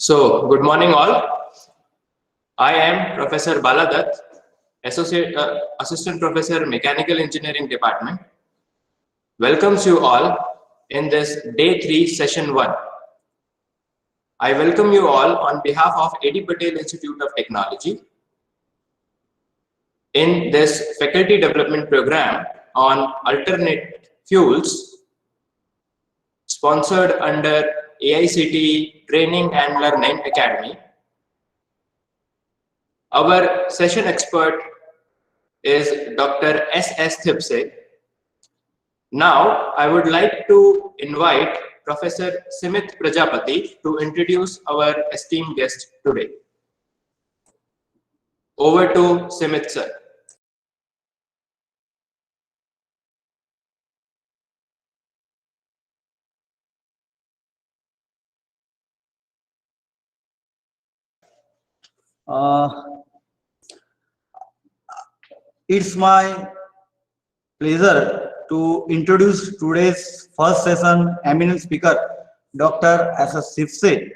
So, good morning all. I am Professor Baladath, Assistant Professor, Mechanical Engineering Department. Welcomes you all in this Day 3, Session 1. I welcome you all on behalf of A.D. Patel Institute of Technology in this Faculty Development Program on Alternate Fuels, sponsored under AICTE Training and Learning Academy. Our session expert is Dr. S.S. Thipse. Now, I would like to invite Professor Simit Prajapati to introduce our esteemed guest today. Over to Simit, sir. It's my pleasure to introduce today's first session eminent speaker, Dr. S.S. Thipse.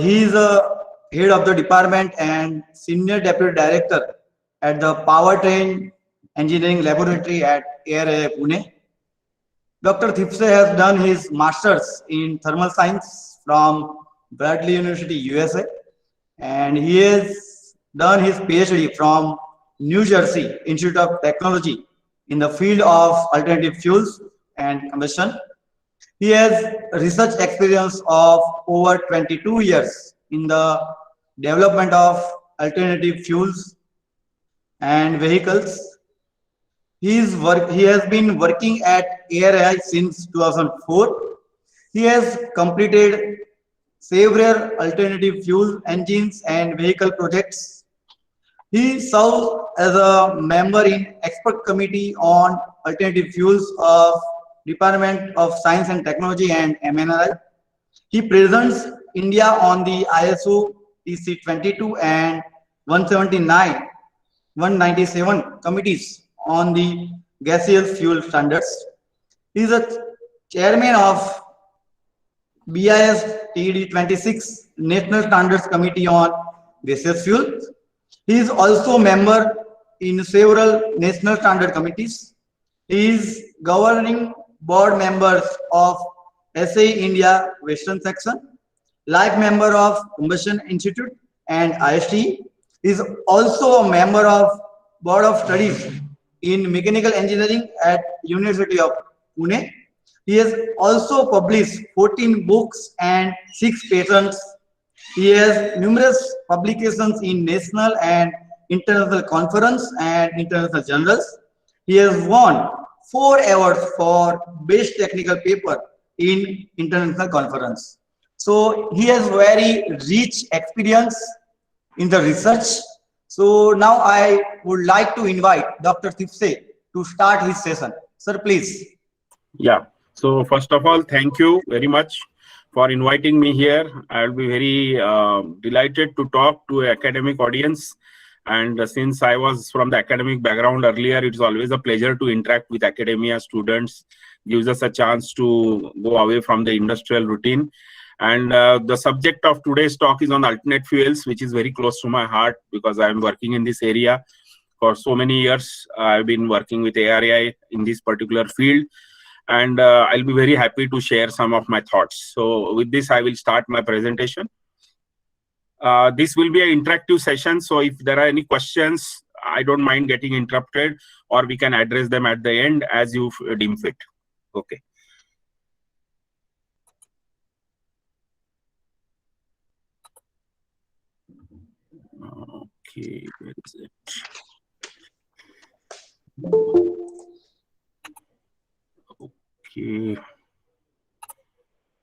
He is a head of the department and senior deputy director at the Powertrain Engineering Laboratory at AIRI Pune. Dr. Thipse has done his master's in thermal science from Bradley University, USA, and he has done his PhD from New Jersey Institute of Technology in the field of alternative fuels and combustion. He has research experience of over 22 years in the development of alternative fuels and vehicles. He has been working at AIRI since 2004. He has completed several alternative fuel engines and vehicle projects. He serves as a member in expert committee on alternative fuels of Department of Science and Technology and MNRI. He presents India on the ISO TC 22 and 179, 197 committees on the gaseous fuel standards. He is a chairman of BIS TD 26 National Standards Committee on Gaseous Fuels. He is also a member in several national standard committees. He is governing board members of SAE India Western Section, life member of Combustion Institute and ISTE. He is also a member of Board of Studies in Mechanical Engineering at University of Pune. He has also published 14 books and 6 patents. He has numerous publications in national and international conference and international journals. He has won 4 awards for best technical paper in international conference. So he has very rich experience in the research. So now I would like to invite Dr. Thipse to start his session. Sir, please. Yeah. So first of all, thank you very much for inviting me here. I'll be very delighted to talk to an academic audience. And since I was from the academic background earlier, it's always a pleasure to interact with academia students. Gives us a chance to go away from the industrial routine. And the subject of today's talk is on alternate fuels, which is very close to my heart because I'm working in this area for so many years. I've been working with ARAI in this particular field. And I'll be very happy to share some of my thoughts. So with this, I will start my presentation. This will be an interactive session. So if there are any questions, I don't mind getting interrupted, or we can address them at the end as you deem fit. Okay. Okay, where is it? Okay.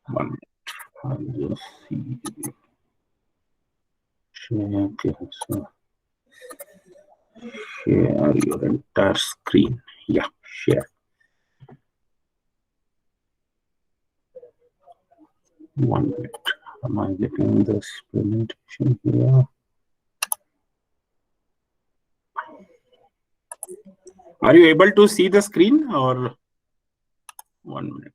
1 minute. I'll just see. Okay, so share your entire screen. Yeah, share. 1 minute. Am I getting this presentation here? Are you able to see the screen or 1 minute?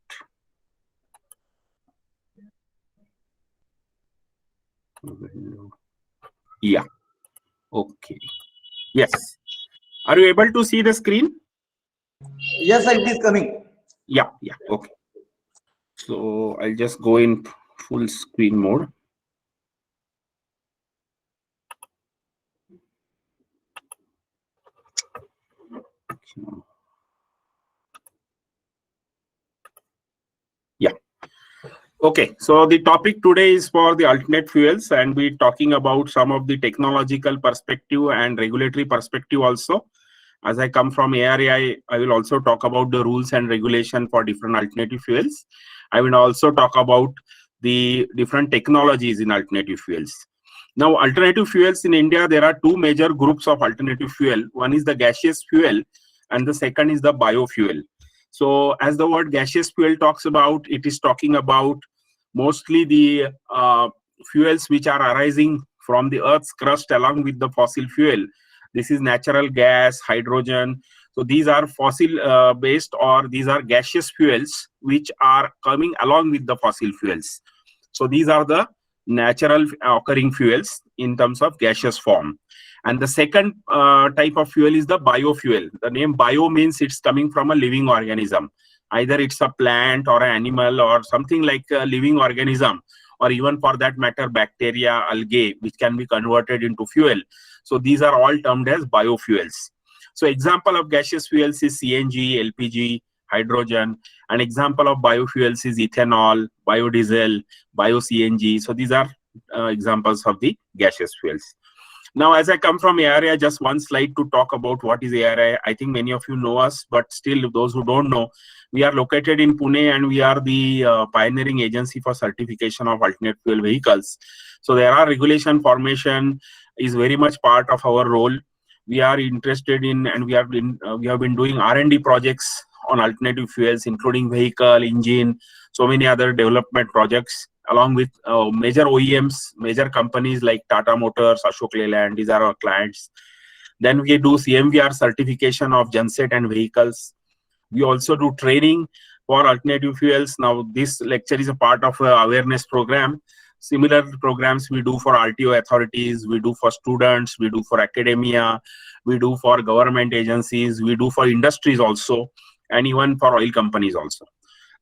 Yeah. Okay. Yes. Are you able to see the screen? Yes, sir, it is coming. Yeah. Yeah. Okay. So I'll just go in full screen mode. Yeah. Okay, so the topic today is for the alternate fuels, and we're talking about some of the technological perspective and regulatory perspective also. As I come from ARAI, I will also talk about the rules and regulation for different alternative fuels. I will also talk about the different technologies in alternative fuels. Now, alternative fuels in India, there are two major groups of alternative fuel. One is the gaseous fuel, and the second is the biofuel. So, as the word gaseous fuel talks about, it is talking about mostly the fuels which are arising from the Earth's crust along with the fossil fuel. This is natural gas, hydrogen. So these are fossil based, or these are gaseous fuels which are coming along with the fossil fuels. So these are the natural occurring fuels in terms of gaseous form. And the second type of fuel is the biofuel. The name bio means it's coming from a living organism. Either it's a plant or an animal or something like a living organism, or even for that matter, bacteria, algae, which can be converted into fuel. So these are all termed as biofuels. So example of gaseous fuels is CNG, LPG, hydrogen. An example of biofuels is ethanol, biodiesel, bio-CNG. So these are examples of the gaseous fuels. Now, as I come from ARAI, just one slide to talk about what is ARAI. I think many of you know us, but still those who don't know, we are located in Pune, and we are the pioneering agency for certification of alternate fuel vehicles. So there are regulation formation is very much part of our role. We are interested in, and we have been doing R&D projects on alternative fuels, including vehicle, engine, so many other development projects, along with major OEMs, major companies like Tata Motors, Ashok Leyland. These are our clients. Then we do CMVR certification of genset and vehicles. We also do training for alternative fuels. Now, this lecture is a part of an awareness program. Similar programs we do for RTO authorities, we do for students, we do for academia, we do for government agencies, we do for industries also, and even for oil companies also.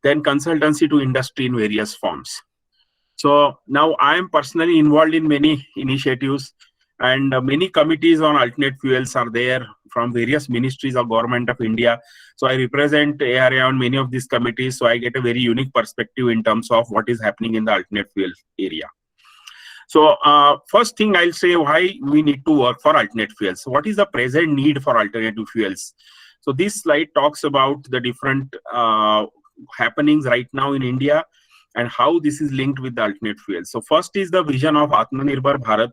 Then consultancy to industry in various forms. So now I am personally involved in many initiatives, and many committees on alternate fuels are there from various ministries of Government of India. So I represent ARAI on many of these committees, so I get a very unique perspective in terms of what is happening in the alternate fuel area. So first thing I'll say why we need to work for alternate fuels. So what is the present need for alternative fuels? So this slide talks about the different happenings right now in India and how this is linked with the alternate fuels. So first is the vision of Atmanirbhar Bharat.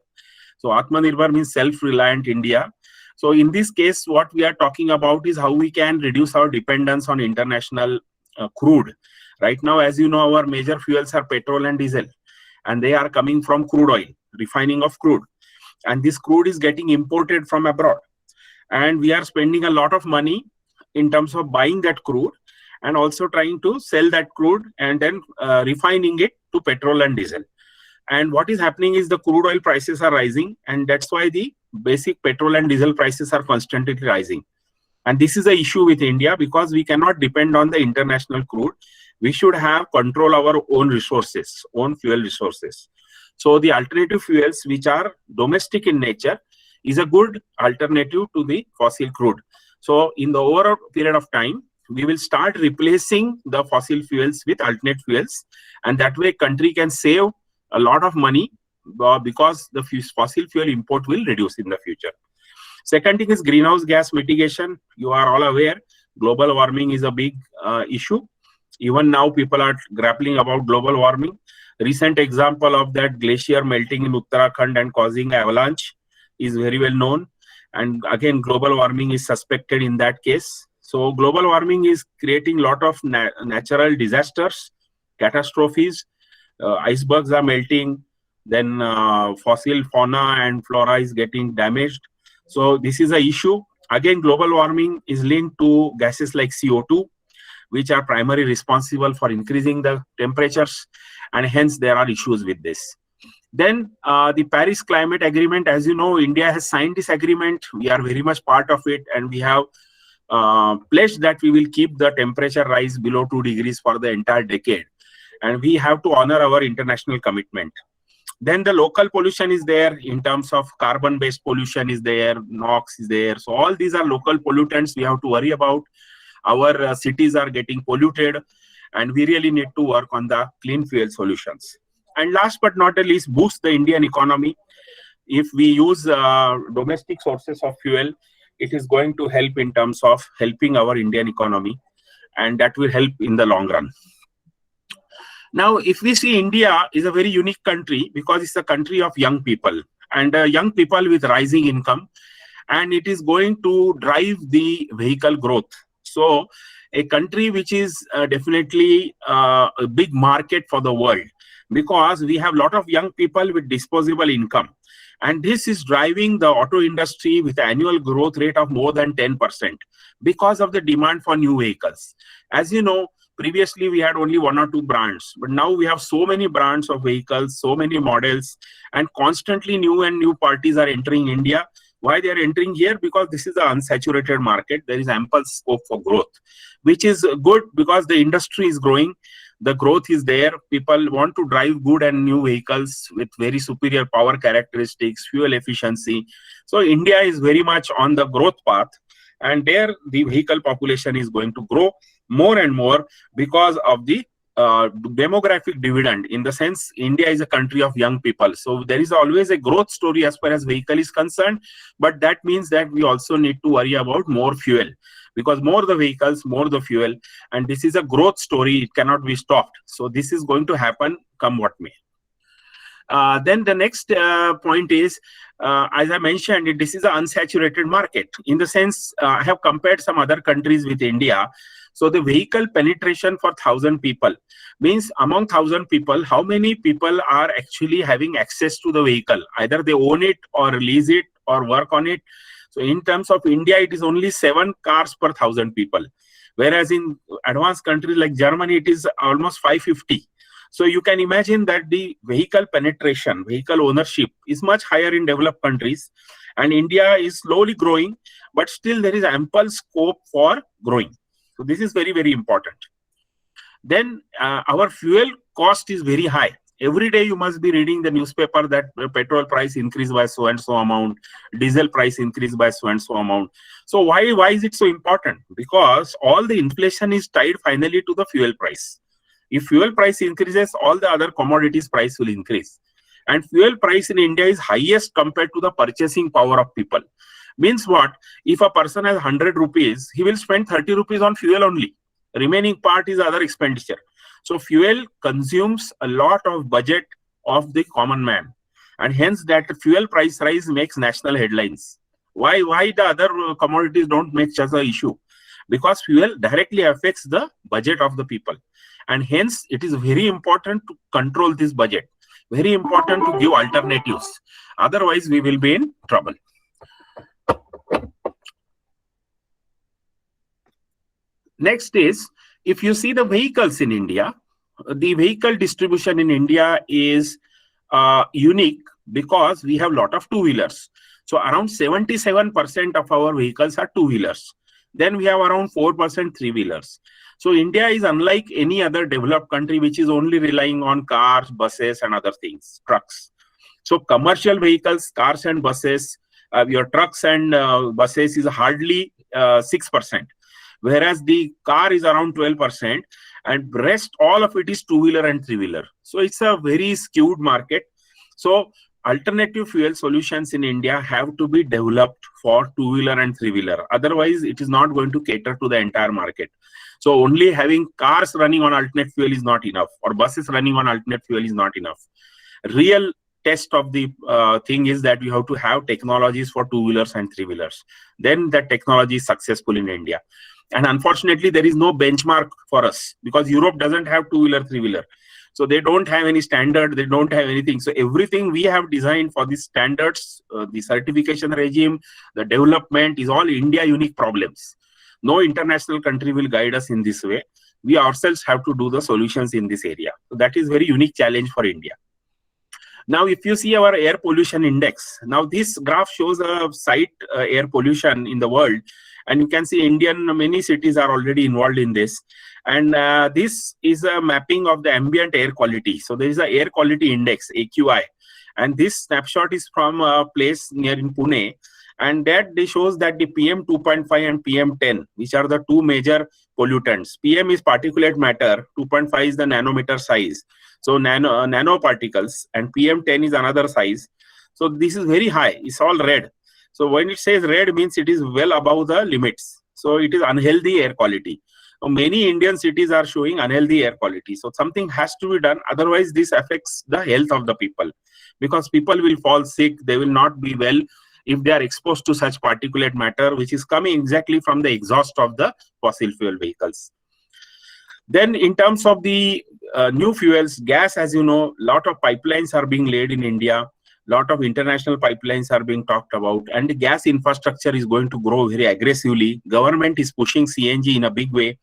So Atmanirbhar means self-reliant India. So in this case, what we are talking about is how we can reduce our dependence on international crude. Right now, as you know, our major fuels are petrol and diesel, and they are coming from crude oil, refining of crude. And this crude is getting imported from abroad. And we are spending a lot of money in terms of buying that crude and also trying to sell that crude and then refining it to petrol and diesel. And what is happening is the crude oil prices are rising, and that's why the basic petrol and diesel prices are constantly rising. And this is the issue with India, because we cannot depend on the international crude. We should have control our own resources, own fuel resources. So the alternative fuels, which are domestic in nature, is a good alternative to the fossil crude. So in the overall period of time, we will start replacing the fossil fuels with alternate fuels, and that way country can save a lot of money because the fossil fuel import will reduce in the future. Second thing is greenhouse gas mitigation. You are all aware global warming is a big issue. Even now people are grappling about global warming. Recent example of that, glacier melting in Uttarakhand and causing avalanche, is very well known. And again, global warming is suspected in that case. So global warming is creating a lot of natural disasters, catastrophes. Icebergs are melting, then fossil fauna and flora is getting damaged. So this is an issue. Again, global warming is linked to gases like CO2, which are primarily responsible for increasing the temperatures, and hence there are issues with this. Then the Paris Climate Agreement, as you know, India has signed this agreement. We are very much part of it, and we have pledged that we will keep the temperature rise below 2 degrees for the entire decade. And we have to honor our international commitment. Then the local pollution is there in terms of carbon-based pollution is there, NOx is there. So all these are local pollutants we have to worry about. Our cities are getting polluted, and we really need to work on the clean fuel solutions. And last but not the least, boost the Indian economy. If we use domestic sources of fuel, it is going to help in terms of helping our Indian economy, and that will help in the long run. Now, if we see, India is a very unique country because it's a country of young people, and young people with rising income, and it is going to drive the vehicle growth. So a country which is definitely a big market for the world, because we have a lot of young people with disposable income. And this is driving the auto industry with an annual growth rate of more than 10% because of the demand for new vehicles. As you know, previously we had only 1 or 2 brands, but now we have so many brands of vehicles, so many models, and constantly new parties are entering India. Why they are entering here? Because this is an unsaturated market. There is ample scope for growth, which is good because the industry is growing. The growth is there. People want to drive good and new vehicles with very superior power characteristics, fuel efficiency. So India is very much on the growth path, and there the vehicle population is going to grow more and more because of the demographic dividend. In the sense, India is a country of young people. So there is always a growth story as far as vehicle is concerned, but that means that we also need to worry about more fuel, because more the vehicles, more the fuel, and this is a growth story. It cannot be stopped. So this is going to happen come what may. Then the next point is, as I mentioned, this is an unsaturated market. In the sense, I have compared some other countries with India. So the vehicle penetration for 1,000 people means among 1,000 people, how many people are actually having access to the vehicle? Either they own it or lease it or work on it. So in terms of India, it is only 7 cars per 1,000 people. Whereas in advanced countries like Germany, it is almost 550. So you can imagine that the vehicle penetration, vehicle ownership is much higher in developed countries, and India is slowly growing, but still there is ample scope for growing. So this is very, very important. Then our fuel cost is very high. Every day you must be reading the newspaper that petrol price increased by so and so amount, diesel price increased by so and so amount. So why is it so important? Because all the inflation is tied finally to the fuel price. If fuel price increases, all the other commodities price will increase. And fuel price in India is highest compared to the purchasing power of people. Means what? If a person has 100 rupees, he will spend 30 rupees on fuel only. The remaining part is other expenditure. So fuel consumes a lot of budget of the common man. And hence that fuel price rise makes national headlines. Why the other commodities don't make such an issue? Because fuel directly affects the budget of the people. And hence it is very important to control this budget. Very important to give alternatives. Otherwise we will be in trouble. Next is, if you see the vehicles in India, the vehicle distribution in India is unique because we have a lot of two-wheelers. So around 77% of our vehicles are two-wheelers. Then we have around 4% three-wheelers. So India is unlike any other developed country which is only relying on cars, buses and other things, trucks. So commercial vehicles, cars and buses, your trucks and buses is hardly 6%. Whereas the car is around 12%, and rest all of it is two-wheeler and three-wheeler. So it's a very skewed market. So alternative fuel solutions in India have to be developed for two-wheeler and three-wheeler. Otherwise, it is not going to cater to the entire market. So only having cars running on alternate fuel is not enough, or buses running on alternate fuel is not enough. Real test of the thing is that you have to have technologies for two-wheelers and three-wheelers. Then that technology is successful in India. And unfortunately, there is no benchmark for us because Europe doesn't have two-wheeler, three-wheeler. So they don't have any standard, they don't have anything. So everything we have designed for the standards, the certification regime, the development is all India unique problems. No international country will guide us in this way. We ourselves have to do the solutions in this area. So that is very unique challenge for India. Now, if you see our air pollution index, now this graph shows a site air pollution in the world, and you can see many cities are already involved in this. And this is a mapping of the ambient air quality. So there is a air quality index, AQI, and this snapshot is from a place near in Pune, and that they shows that the PM 2.5 and PM 10, which are the two major pollutants. PM is particulate matter, 2.5 is the nanometer size, so nanoparticles, and PM 10 is another size. So this is very high, it's all red. So when it says red, means it is well above the limits. So it is unhealthy air quality. So many Indian cities are showing unhealthy air quality. So something has to be done. Otherwise, this affects the health of the people, because people will fall sick. They will not be well if they are exposed to such particulate matter, which is coming exactly from the exhaust of the fossil fuel vehicles. Then in terms of the new fuels, gas, as you know, lot of pipelines are being laid in India. Lot of international pipelines are being talked about, and the gas infrastructure is going to grow very aggressively. Government is pushing CNG in a big way,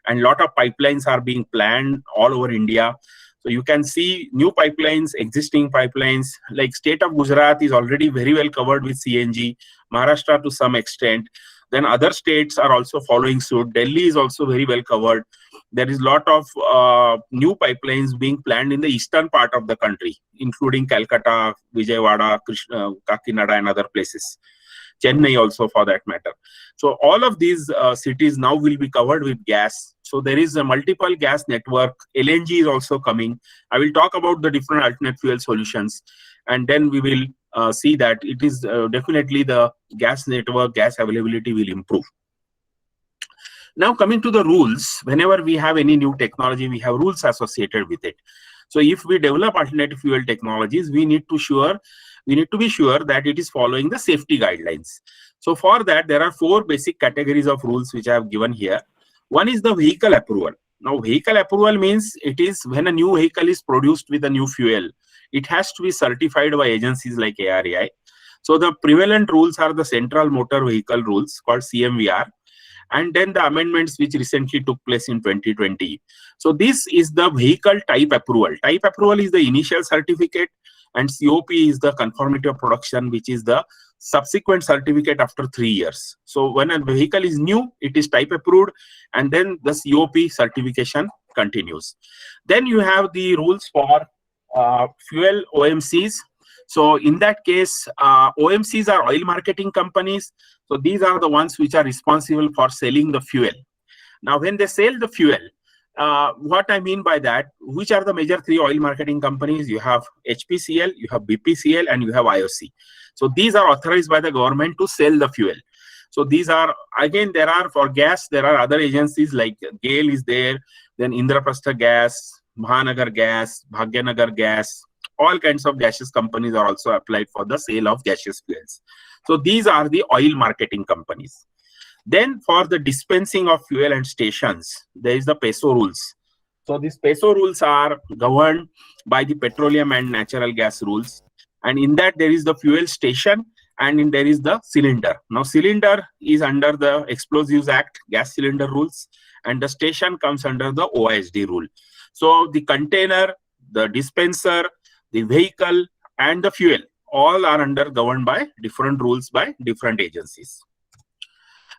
and lot of pipelines are being planned all over India. So you can see new pipelines, existing pipelines, like state of Gujarat is already very well covered with CNG, Maharashtra to some extent. Then other states are also following suit. Delhi is also very well covered. There is a lot of new pipelines being planned in the eastern part of the country, including Calcutta, Vijayawada, Kakinada, and other places. Chennai also, for that matter. So all of these cities now will be covered with gas. So there is a multiple gas network. LNG is also coming. I will talk about the different alternate fuel solutions, and then we will see that it is definitely the gas network, gas availability will improve. Now coming to the rules, whenever we have any new technology, we have rules associated with it. So if we develop alternative fuel technologies, we need to be sure that it is following the safety guidelines. So for that, there are 4 basic categories of rules which I have given here. One is the vehicle approval. Now vehicle approval means it is when a new vehicle is produced with a new fuel, it has to be certified by agencies like ARAI. So the prevalent rules are the Central Motor Vehicle Rules, called CMVR, and then the amendments which recently took place in 2020. So this is the vehicle type approval. Type approval is the initial certificate, and COP is the conformity of production, which is the subsequent certificate after 3 years. So when a vehicle is new, it is type approved, and then the COP certification continues. Then you have the rules for fuel OMCs. So in that case, OMCs are oil marketing companies. So these are the ones which are responsible for selling the fuel. Now, when they sell the fuel, what I mean by that, which are the major 3 oil marketing companies? You have HPCL, you have BPCL, and you have IOC. So these are authorized by the government to sell the fuel. So these are, again, there are for gas, there are other agencies like GAIL is there, then Indraprastha Gas, Mahanagar Gas, Bhagyanagar Gas, all kinds of gaseous companies are also applied for the sale of gaseous fuels. So these are the oil marketing companies. Then for the dispensing of fuel and stations, there is the PESO rules. So these PESO rules are governed by the petroleum and natural gas rules. And in that there is the fuel station, and there is the cylinder. Now cylinder is under the Explosives Act, gas cylinder rules, and the station comes under the OISD rule. So the container, the dispenser, the vehicle, and the fuel all are governed by different rules by different agencies.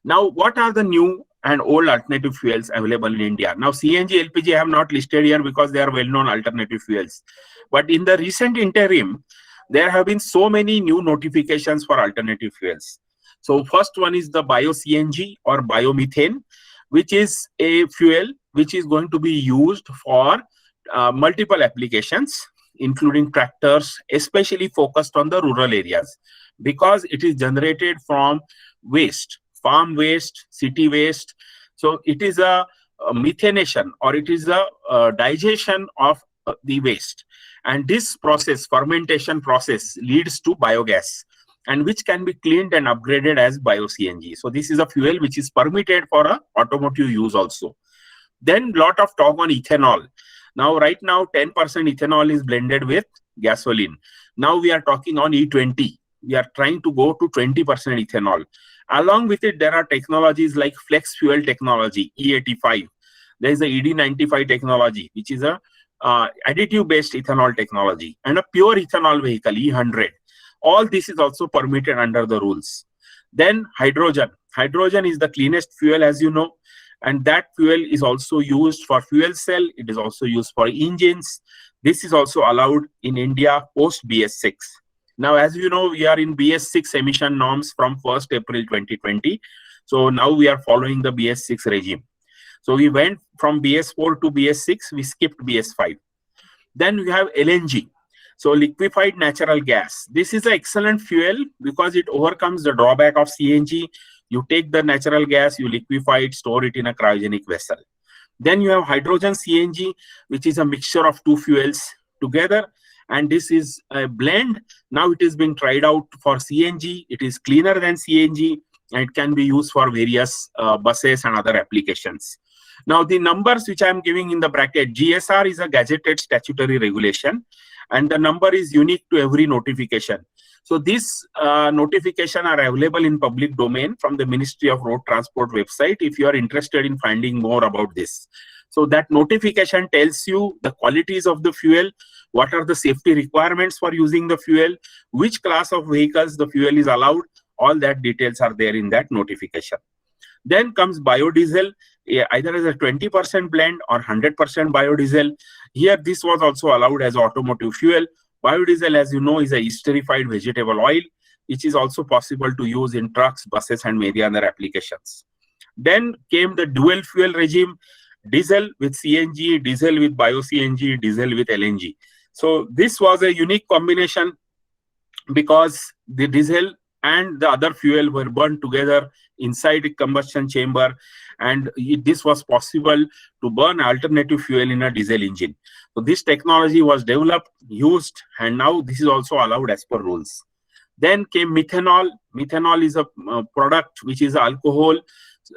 Now, what are the new and old alternative fuels available in India? Now, CNG, LPG I have not listed here because they are well-known alternative fuels. But in the recent interim, there have been so many new notifications for alternative fuels. So first one is the bio-CNG or biomethane, which is a fuel which is going to be used for multiple applications, including tractors, especially focused on the rural areas, because it is generated from waste, farm waste, city waste. So it is a methanation, or it is a digestion of the waste. And this process, fermentation process, leads to biogas, and which can be cleaned and upgraded as bio-CNG. So this is a fuel which is permitted for automotive use also. Then lot of talk on ethanol. Now, right now, 10% ethanol is blended with gasoline. Now we are talking on E20. We are trying to go to 20% ethanol. Along with it, there are technologies like flex fuel technology, E85. There is the ED95 technology, which is a additive-based ethanol technology, and a pure ethanol vehicle, E100. All this is also permitted under the rules. Then hydrogen. Hydrogen is the cleanest fuel, as you know, and that fuel is also used for fuel cell. It is also used for engines. This is also allowed in India post BS6. Now, as you know, we are in BS6 emission norms from 1st April 2020. So now we are following the BS6 regime. So we went from BS4 to BS6, we skipped BS5. Then we have LNG. So liquefied natural gas. This is an excellent fuel because it overcomes the drawback of CNG. You take the natural gas, you liquefy it, store it in a cryogenic vessel. Then you have hydrogen CNG, which is a mixture of two fuels together. And this is a blend. Now it is being tried out for CNG. It is cleaner than CNG, and it can be used for various buses and other applications. Now the numbers which I am giving in the bracket, GSR is a gazetted statutory regulation, and the number is unique to every notification. So this notification are available in public domain from the Ministry of Road Transport website if you are interested in finding more about this. So that notification tells you the qualities of the fuel, what are the safety requirements for using the fuel, which class of vehicles the fuel is allowed. All that details are there in that notification. Then comes biodiesel, either as a 20% blend or 100% biodiesel. Here, this was also allowed as automotive fuel. Biodiesel, as you know, is a esterified vegetable oil, which is also possible to use in trucks, buses, and many other applications. Then came the dual fuel regime, diesel with CNG, diesel with bio-CNG, diesel with LNG. So this was a unique combination because the diesel and the other fuel were burned together inside a combustion chamber, and this was possible to burn alternative fuel in a diesel engine. So this technology was developed, used, and now this is also allowed as per rules. Then came methanol. Methanol is a product which is alcohol.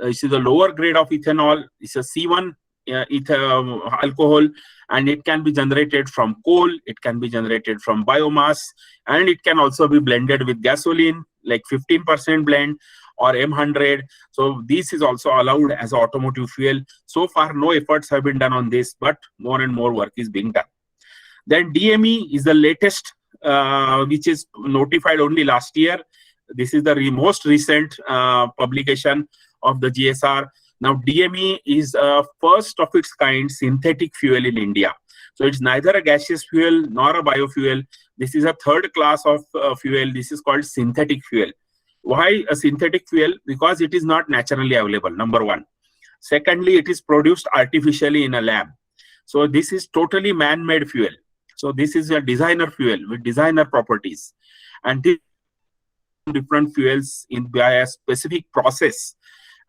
This is a lower grade of ethanol. It's a C1 alcohol, and it can be generated from coal, it can be generated from biomass, and it can also be blended with gasoline, like 15% blend or M100. So this is also allowed as automotive fuel. So far, no efforts have been done on this, but more and more work is being done. Then DME is the latest, which is notified only last year. This is the most recent publication of the GSR. Now, DME is a first of its kind synthetic fuel in India. So it's neither a gaseous fuel nor a biofuel. This is a third class of fuel. This is called synthetic fuel. Why a synthetic fuel? Because it is not naturally available, number one. Secondly, it is produced artificially in a lab. So this is totally man-made fuel. So this is a designer fuel with designer properties. And these different fuels by a specific process.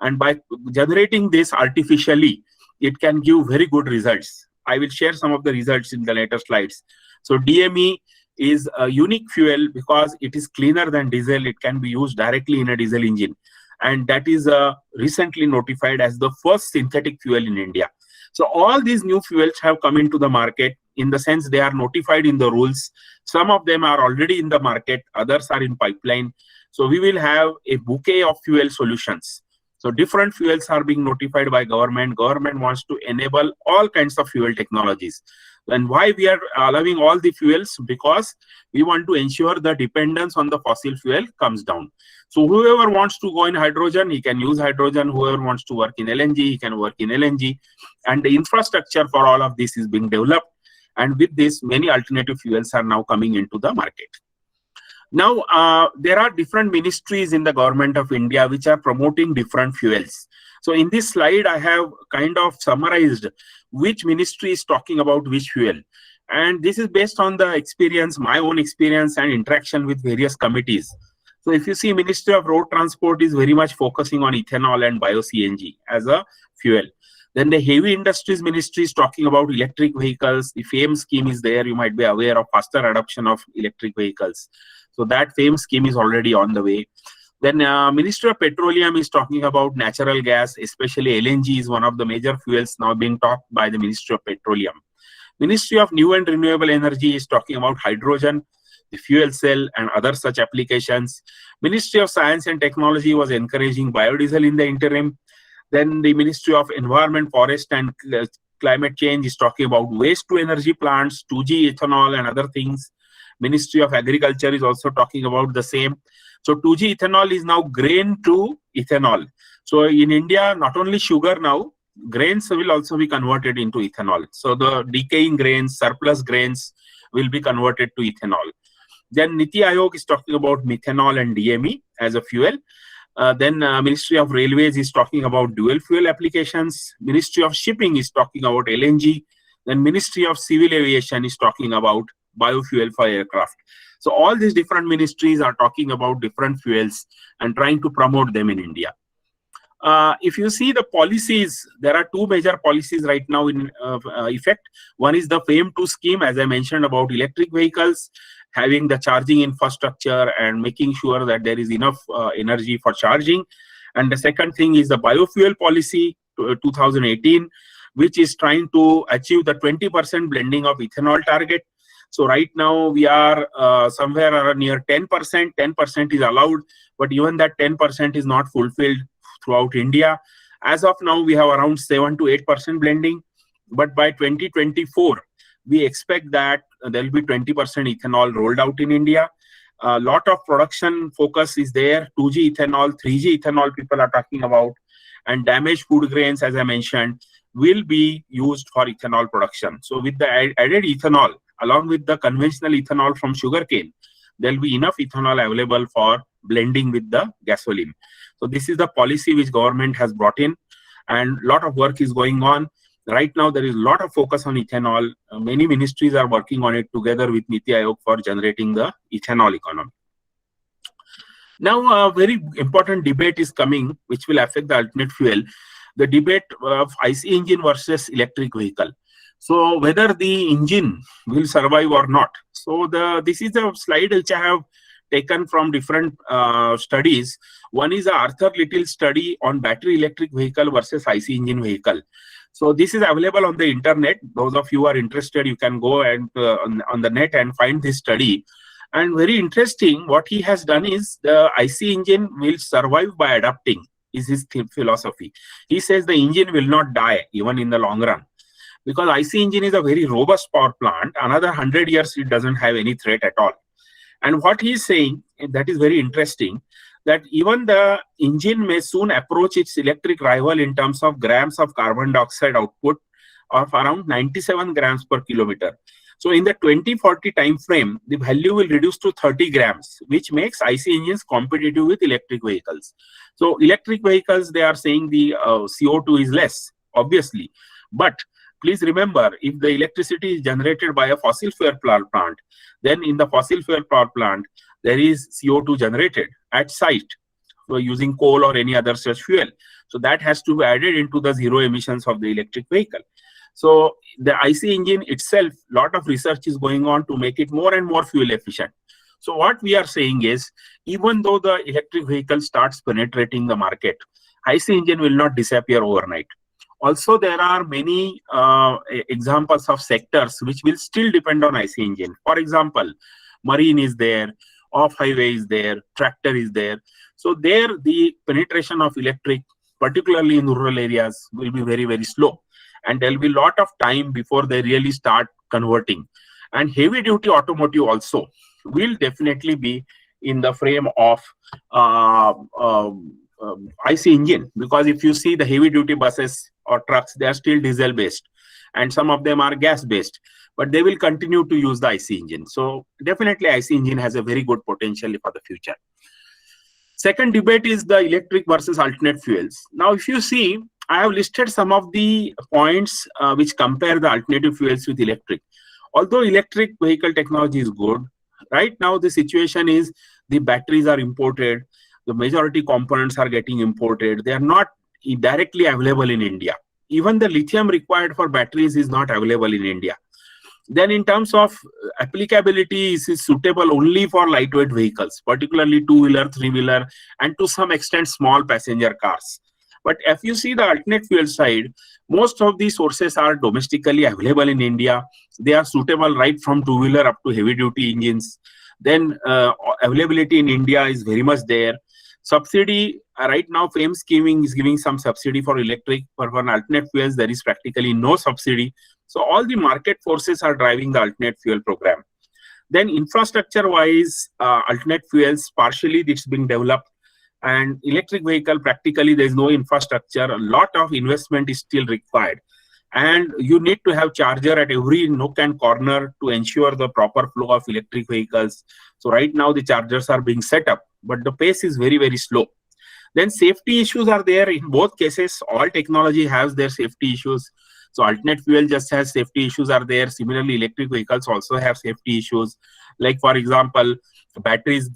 And by generating this artificially, it can give very good results. I will share some of the results in the later slides. So DME is a unique fuel because it is cleaner than diesel. It can be used directly in a diesel engine. And that is recently notified as the first synthetic fuel in India. So all these new fuels have come into the market in the sense they are notified in the rules. Some of them are already in the market, others are in pipeline. So we will have a bouquet of fuel solutions. So different fuels are being notified by government. Government wants to enable all kinds of fuel technologies. And why we are allowing all the fuels? Because we want to ensure the dependence on the fossil fuel comes down. So whoever wants to go in hydrogen, he can use hydrogen. Whoever wants to work in LNG, he can work in LNG. And the infrastructure for all of this is being developed. And with this, many alternative fuels are now coming into the market. Now, there are different ministries in the government of India which are promoting different fuels. So in this slide, I have kind of summarized which ministry is talking about which fuel. And this is based on the experience, my own experience and interaction with various committees. So if you see, Ministry of Road Transport is very much focusing on ethanol and bio-CNG as a fuel. Then the Heavy Industries Ministry is talking about electric vehicles. The FAME scheme is there. You might be aware of faster adoption of electric vehicles. So that FAME scheme is already on the way. Then Ministry of Petroleum is talking about natural gas, especially LNG is one of the major fuels now being talked by the Ministry of Petroleum. Ministry of New and Renewable Energy is talking about hydrogen, the fuel cell and other such applications. Ministry of Science and Technology was encouraging biodiesel in the interim. Then the Ministry of Environment, Forest and climate change is talking about waste to energy plants, 2G ethanol and other things. Ministry of Agriculture is also talking about the same. So 2G ethanol is now grain to ethanol. So in India, not only sugar now, grains will also be converted into ethanol. So the decaying grains, surplus grains will be converted to ethanol. Then Niti Aayog is talking about methanol and DME as a fuel. Then Ministry of Railways is talking about dual fuel applications. Ministry of Shipping is talking about LNG. Then Ministry of Civil Aviation is talking about biofuel for aircraft. So all these different ministries are talking about different fuels and trying to promote them in India. If you see the policies, there are two major policies right now in effect. One is the FAME2 scheme, as I mentioned, about electric vehicles, having the charging infrastructure and making sure that there is enough energy for charging. And the second thing is the biofuel policy 2018, which is trying to achieve the 20% blending of ethanol target. So right now we are somewhere near 10%. 10% is allowed, but even that 10% is not fulfilled throughout India. As of now, we have around 7 to 8% blending, but by 2024, we expect that there will be 20% ethanol rolled out in India. A lot of production focus is there. 2G ethanol, 3G ethanol people are talking about, and damaged food grains, as I mentioned, will be used for ethanol production. So with the added ethanol, along with the conventional ethanol from sugarcane, there will be enough ethanol available for blending with the gasoline. So this is the policy which government has brought in, and a lot of work is going on. Right now, there is a lot of focus on ethanol. Many ministries are working on it together with Niti Aayog for generating the ethanol economy. Now, a very important debate is coming, which will affect the alternate fuel. The debate of IC engine versus electric vehicle. So whether the engine will survive or not. So this is a slide which I have taken from different studies. One is a Arthur Little study on battery electric vehicle versus IC engine vehicle. So this is available on the internet. Those of you who are interested, you can go and on the net and find this study. And very interesting, what he has done is the IC engine will survive by adapting, is his philosophy. He says the engine will not die even in the long run, because IC engine is a very robust power plant. Another 100 years, it doesn't have any threat at all. And what he is saying, that is very interesting, that even the engine may soon approach its electric rival in terms of grams of carbon dioxide output of around 97 grams per kilometer. So in the 2040 time frame, the value will reduce to 30 grams, which makes IC engines competitive with electric vehicles. So electric vehicles, they are saying the CO2 is less, obviously. But please remember, if the electricity is generated by a fossil fuel power plant, then in the fossil fuel power plant, there is CO2 generated at site using coal or any other such fuel. So that has to be added into the zero emissions of the electric vehicle. So the IC engine itself, a lot of research is going on to make it more and more fuel efficient. So what we are saying is, even though the electric vehicle starts penetrating the market, IC engine will not disappear overnight. Also, there are many examples of sectors which will still depend on IC engine. For example, marine is there, off-highway is there, tractor is there. So there, the penetration of electric, particularly in rural areas, will be very, very slow. And there will be a lot of time before they really start converting. And heavy-duty automotive also will definitely be in the frame of IC engine, because if you see the heavy-duty buses or trucks, they are still diesel-based, and some of them are gas-based, but they will continue to use the IC engine. So definitely IC engine has a very good potential for the future. Second debate is the electric versus alternate fuels. Now, if you see, I have listed some of the points which compare the alternative fuels with electric. Although electric vehicle technology is good, right now the situation is the batteries are imported, the majority components are getting imported. They are not directly available in India. Even the lithium required for batteries is not available in India. Then in terms of applicability, it is suitable only for lightweight vehicles, particularly two-wheeler, three-wheeler, and to some extent small passenger cars. But if you see the alternate fuel side, most of these sources are domestically available in India. They are suitable right from two-wheeler up to heavy-duty engines. Then availability in India is very much there. Subsidy, right now FAME scheming is giving some subsidy for electric, but for alternate fuels there is practically no subsidy. So all the market forces are driving the alternate fuel program. Then infrastructure wise, alternate fuels partially it's being developed, and electric vehicle practically there is no infrastructure. A lot of investment is still required, and you need to have charger at every nook and corner to ensure the proper flow of electric vehicles. So right now the chargers are being set up, but the pace is very, very slow. Then safety issues are there in both cases. All technology has their safety issues. So alternate fuel just has safety issues are there. Similarly, electric vehicles also have safety issues. Like for example, batteries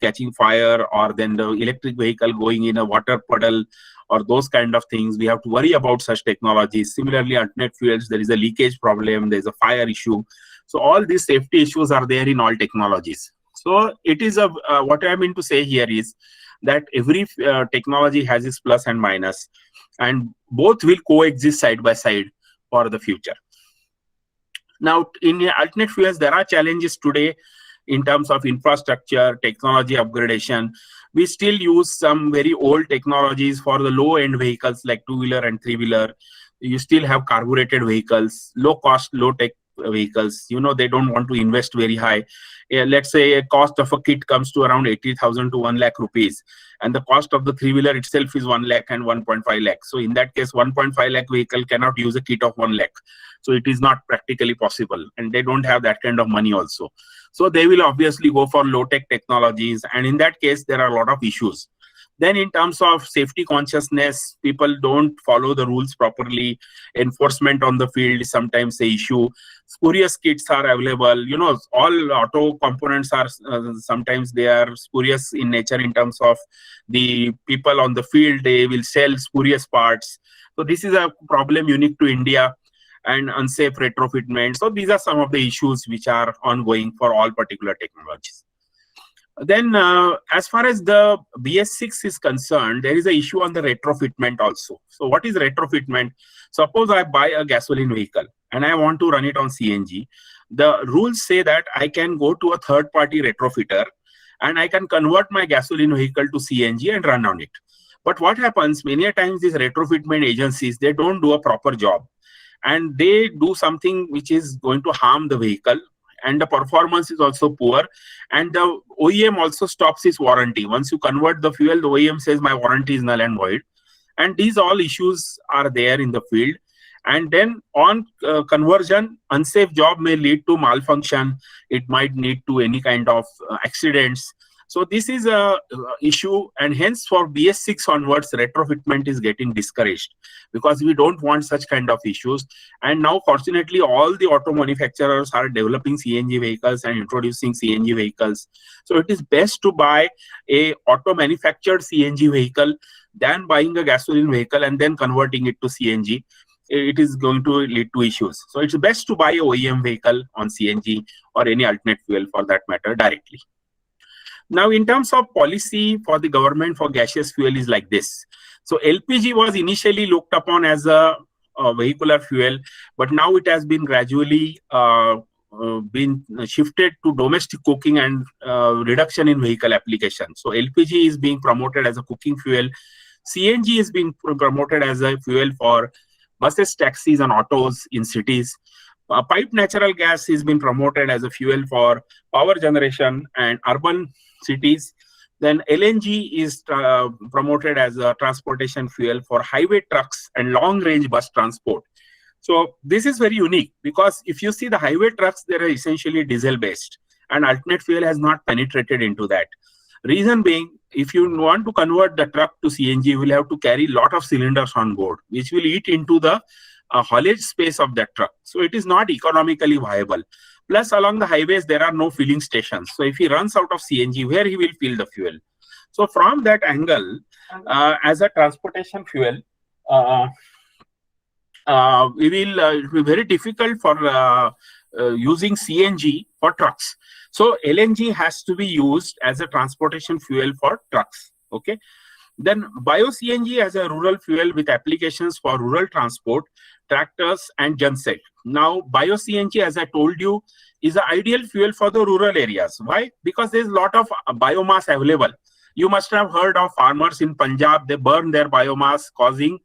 catching fire, or then the electric vehicle going in a water puddle, or those kind of things. We have to worry about such technologies. Similarly, alternate fuels, there is a leakage problem, there is a fire issue. So all these safety issues are there in all technologies. So it is a what I mean to say here is that every technology has its plus and minus, and both will coexist side by side for the future. Now, in alternate fuels, there are challenges today in terms of infrastructure, technology upgradation. We still use some very old technologies for the low-end vehicles like two-wheeler and three-wheeler. You still have carbureted vehicles, low-cost, low-tech vehicles. You know, they don't want to invest very high. Let's say a cost of a kit comes to around 80,000 to 1 lakh rupees, and the cost of the three-wheeler itself is 1 lakh and 1.5 lakh. So in that case, 1.5 lakh vehicle cannot use a kit of 1 lakh. So it is not practically possible, and they don't have that kind of money also. So they will obviously go for low-tech technologies, and in that case, there are a lot of issues. Then in terms of safety consciousness, people don't follow the rules properly. Enforcement on the field is sometimes an issue. Spurious kits are available. You know, all auto components are sometimes they are spurious in nature in terms of the people on the field. They will sell spurious parts. So this is a problem unique to India, and unsafe retrofitment. So these are some of the issues which are ongoing for all particular technologies. Then as far as the BS6 is concerned, there is an issue on the retrofitment also. So what is retrofitment? Suppose I buy a gasoline vehicle and I want to run it on CNG. The rules say that I can go to a third-party retrofitter and I can convert my gasoline vehicle to CNG and run on it. But what happens, many a times these retrofitment agencies, they don't do a proper job, and they do something which is going to harm the vehicle, and the performance is also poor, and the OEM also stops his warranty. Once you convert the fuel, the OEM says my warranty is null and void, and these all issues are there in the field. And then on conversion, unsafe job may lead to malfunction. It might lead to any kind of accidents. So this is a issue, and hence for BS6 onwards, retrofitment is getting discouraged because we don't want such kind of issues. And now, fortunately, all the auto manufacturers are developing CNG vehicles and introducing CNG vehicles. So it is best to buy a auto manufactured CNG vehicle than buying a gasoline vehicle and then converting it to CNG. It is going to lead to issues. So it's best to buy a OEM vehicle on CNG or any alternate fuel for that matter directly. Now, in terms of policy for the government for gaseous fuel is like this. So LPG was initially looked upon as a vehicular fuel, but now it has been gradually been shifted to domestic cooking and reduction in vehicle application. So LPG is being promoted as a cooking fuel. CNG is being promoted as a fuel for buses, taxis, and autos in cities. Piped natural gas has been promoted as a fuel for power generation and urban cities. Then LNG is promoted as a transportation fuel for highway trucks and long-range bus transport. So this is very unique because if you see the highway trucks, they are essentially diesel-based, and alternate fuel has not penetrated into that. Reason being, if you want to convert the truck to CNG, you will have to carry a lot of cylinders on board, which will eat into the haulage space of that truck. So it is not economically viable. Plus, along the highways, there are no filling stations. So if he runs out of CNG, where he will fill the fuel? So from that angle, as a transportation fuel, it will be very difficult for using CNG for trucks. So LNG has to be used as a transportation fuel for trucks. Okay. Then bio-CNG as a rural fuel with applications for rural transport, tractors, and genset. Now, bio-CNG, as I told you, is the ideal fuel for the rural areas. Why? Because there's a lot of biomass available. You must have heard of farmers in Punjab, they burn their biomass, causing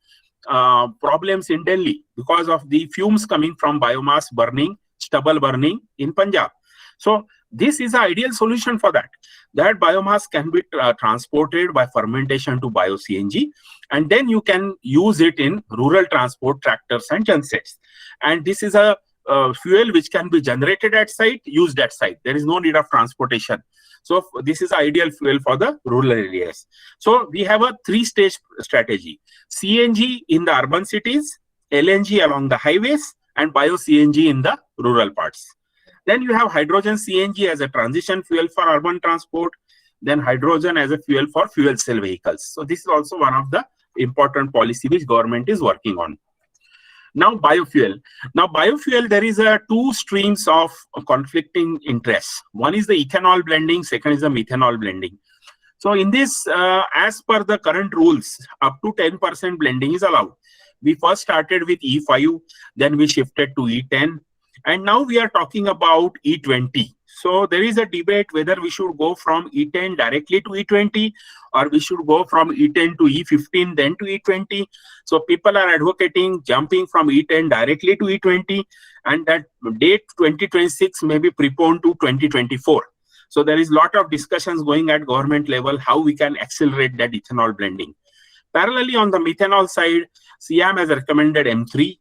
problems in Delhi because of the fumes coming from biomass burning, stubble burning in Punjab. So this is an ideal solution for that. That biomass can be transported by fermentation to bio-CNG, and then you can use it in rural transport, tractors and gensets. And this is a fuel which can be generated at site, used at site. There is no need of transportation. So this is ideal fuel for the rural areas. So we have a 3-stage strategy: CNG in the urban cities, LNG along the highways, and bio-CNG in the rural parts. Then you have hydrogen CNG as a transition fuel for urban transport, then hydrogen as a fuel for fuel cell vehicles. So this is also one of the important policy which government is working on. Now biofuel. Now biofuel, there is two streams of conflicting interests. One is the ethanol blending, second is the methanol blending. So in this, as per the current rules, up to 10% blending is allowed. We first started with E5, then we shifted to E10, and now we are talking about E20. So there is a debate whether we should go from E10 directly to E20, or we should go from E10 to E15, then to E20. So people are advocating jumping from E10 directly to E20, and that date 2026 may be preponed to 2024. So there is a lot of discussions going at government level how we can accelerate that ethanol blending. Parallelly, on the methanol side, SIAM has recommended M3,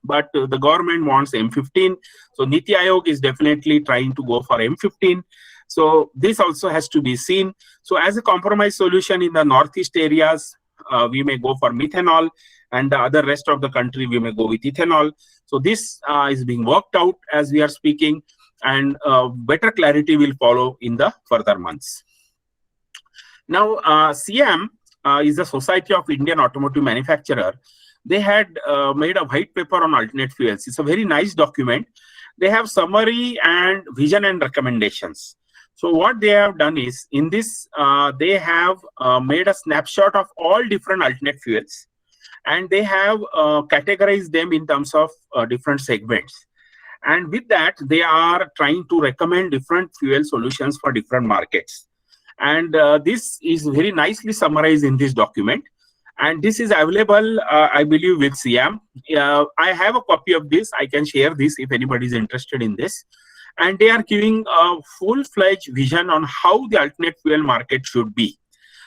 but the government wants M15. So Niti Aayog is definitely trying to go for M15. So this also has to be seen. So as a compromise solution in the northeast areas, we may go for methanol, and the other rest of the country we may go with ethanol. So this is being worked out as we are speaking, and better clarity will follow in the further months. Now SIAM is the Society of Indian Automotive Manufacturer. They had made a white paper on alternate fuels. It's a very nice document. They have summary and vision and recommendations. So what they have done is, in this, they have made a snapshot of all different alternate fuels, and they have categorized them in terms of different segments. And with that, they are trying to recommend different fuel solutions for different markets. And this is very nicely summarized in this document. And this is available, I believe, with SIAM. I have a copy of this. I can share this if anybody is interested in this. And they are giving a full-fledged vision on how the alternate fuel market should be.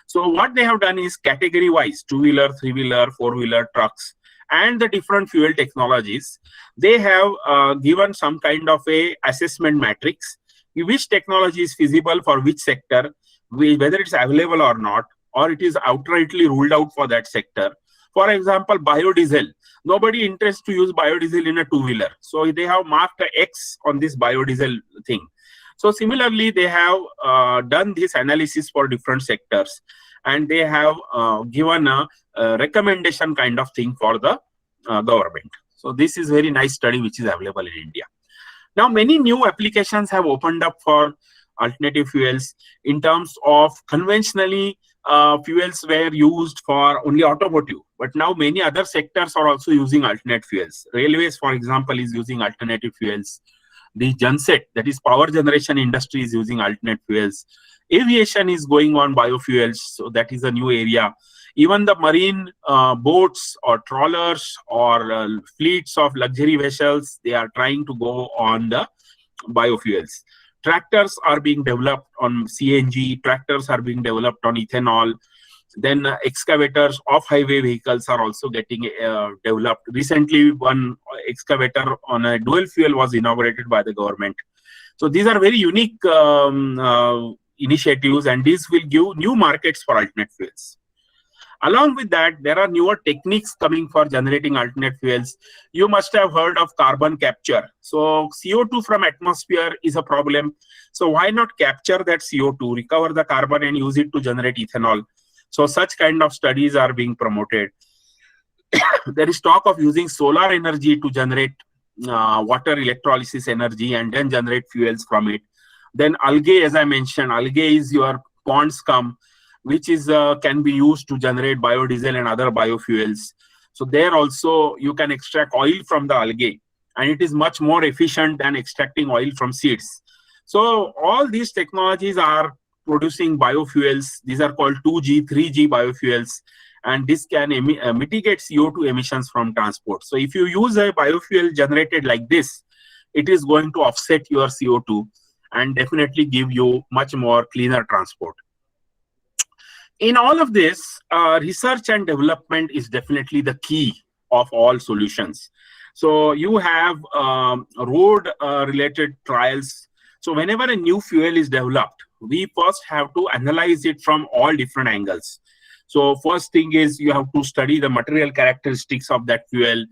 So what they have done is category-wise, two-wheeler, three-wheeler, four-wheeler trucks, and the different fuel technologies. They have given some kind of a assessment matrix, which technology is feasible for which sector, whether it's available or not, or it is outrightly ruled out for that sector. For example, biodiesel. Nobody interested to use biodiesel in a two-wheeler. So they have marked an X on this biodiesel thing. So similarly, they have done this analysis for different sectors, and they have given a recommendation kind of thing for the government. So this is very nice study which is available in India. Now, many new applications have opened up for alternative fuels. In terms of conventionally, fuels were used for only automotive, but now many other sectors are also using alternate fuels. Railways, for example, is using alternative fuels. The genset, that is power generation industry, is using alternate fuels. Aviation is going on biofuels, so that is a new area. Even the marine boats or trawlers or fleets of luxury vessels, they are trying to go on the biofuels. Tractors are being developed on CNG, tractors are being developed on ethanol. Then excavators off-highway vehicles are also getting developed. Recently, one excavator on a dual fuel was inaugurated by the government. So these are very unique initiatives, and these will give new markets for alternate fuels. Along with that, there are newer techniques coming for generating alternate fuels. You must have heard of carbon capture. So CO2 from atmosphere is a problem. So why not capture that CO2, recover the carbon and use it to generate ethanol? So such kind of studies are being promoted. There is talk of using solar energy to generate water electrolysis energy and then generate fuels from it. Then algae, as I mentioned, algae is your pond scum, which is can be used to generate biodiesel and other biofuels. So there also you can extract oil from the algae, and it is much more efficient than extracting oil from seeds. So all these technologies are producing biofuels. These are called 2G, 3G biofuels, and this can mitigate CO2 emissions from transport. So if you use a biofuel generated like this, it is going to offset your CO2 and definitely give you much more cleaner transport. In all of this, research and development is definitely the key of all solutions. So you have road related trials. So whenever a new fuel is developed, we first have to analyze it from all different angles. So first thing is you have to study the material characteristics of that fuel.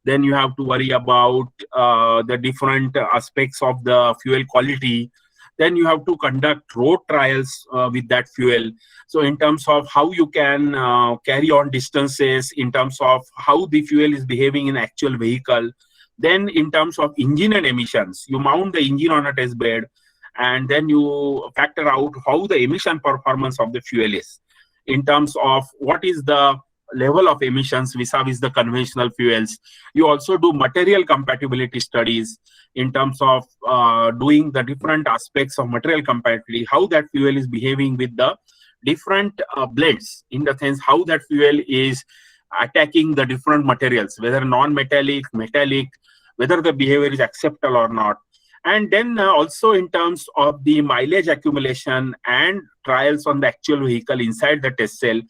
Then you have to worry about the different aspects of the fuel quality. Then you have to conduct road trials with that fuel. So in terms of how you can carry on distances, in terms of how the fuel is behaving in actual vehicle. Then in terms of engine and emissions, you mount the engine on a test bed, and then you factor out how the emission performance of the fuel is in terms of what is the level of emissions vis-a-vis the conventional fuels. You also do material compatibility studies in terms of doing the different aspects of material compatibility, how that fuel is behaving with the different blends, in the sense how that fuel is attacking the different materials, whether non-metallic, metallic, whether the behavior is acceptable or not. And then also in terms of the mileage accumulation and trials on the actual vehicle inside the test cell,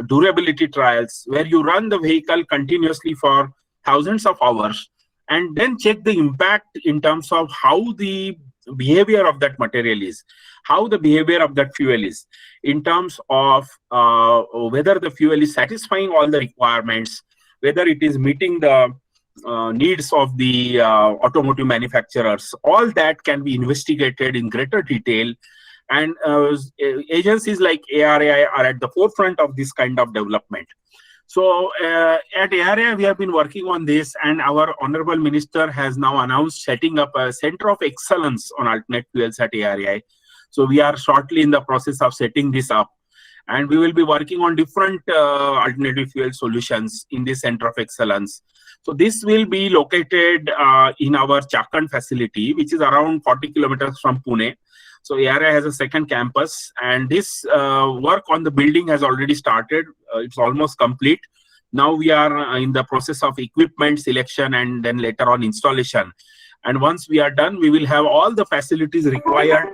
durability trials, where you run the vehicle continuously for thousands of hours and then check the impact in terms of how the behavior of that material is, how the behavior of that fuel is, in terms of whether the fuel is satisfying all the requirements, whether it is meeting the needs of the automotive manufacturers. All that can be investigated in greater detail, and agencies like ARAI are at the forefront of this kind of development. So at ARAI, we have been working on this, and our Honorable Minister has now announced setting up a Center of Excellence on alternate fuels at ARAI. So we are shortly in the process of setting this up, and we will be working on different alternative fuel solutions in this Center of Excellence. So this will be located in our Chakan facility, which is around 40 kilometers from Pune. So ARAI has a second campus, and this work on the building has already started. It's almost complete. Now we are in the process of equipment selection and then later on installation. And once we are done, we will have all the facilities required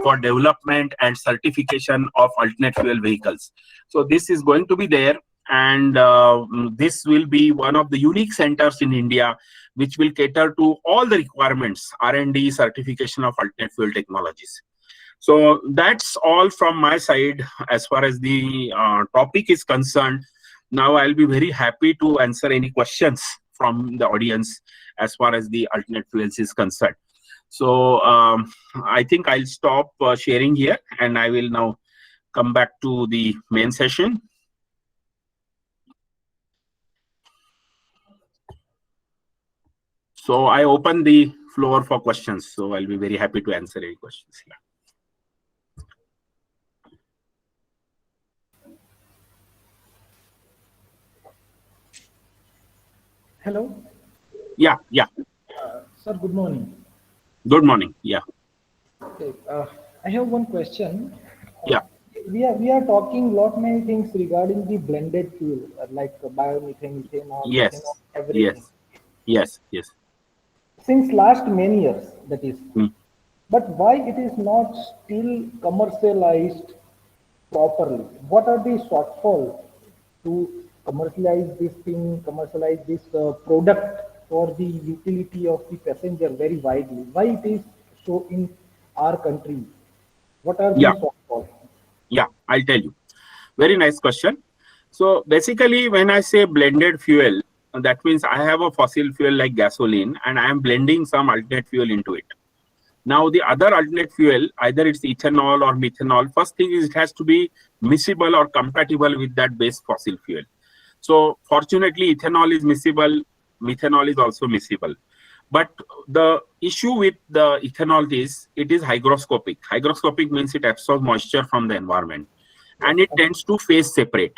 for development and certification of alternate fuel vehicles. So this is going to be there, and this will be one of the unique centers in India which will cater to all the requirements, R&D, certification of alternate fuel technologies. So that's all from my side as far as the topic is concerned. Now I'll be very happy to answer any questions from the audience as far as the alternate fuels is concerned. So I think I'll stop sharing here, and I will now come back to the main session. So I open the floor for questions. So I'll be very happy to answer any questions here. Hello. Yeah. Sir, good morning. Good morning. Yeah. Okay, I have one question. Yeah. We are talking lot many things regarding the blended fuel, like biomethane, ethanol, Yes. ethanol, everything. Yes. Since last many years, that is. Hmm. But why it is not still commercialized properly? What are the shortfalls to commercialize this thing, commercialize this product for the utility of the passenger very widely? Why it is so in our country? What are the shortfalls? Yeah, I'll tell you. Very nice question. So basically, when I say blended fuel, that means I have a fossil fuel like gasoline, and I am blending some alternate fuel into it. Now, the other alternate fuel, either it's ethanol or methanol, first thing is it has to be miscible or compatible with that base fossil fuel. So fortunately, ethanol is miscible, methanol is also miscible. But the issue with the ethanol is it is hygroscopic. Hygroscopic means it absorbs moisture from the environment, and it tends to phase separate.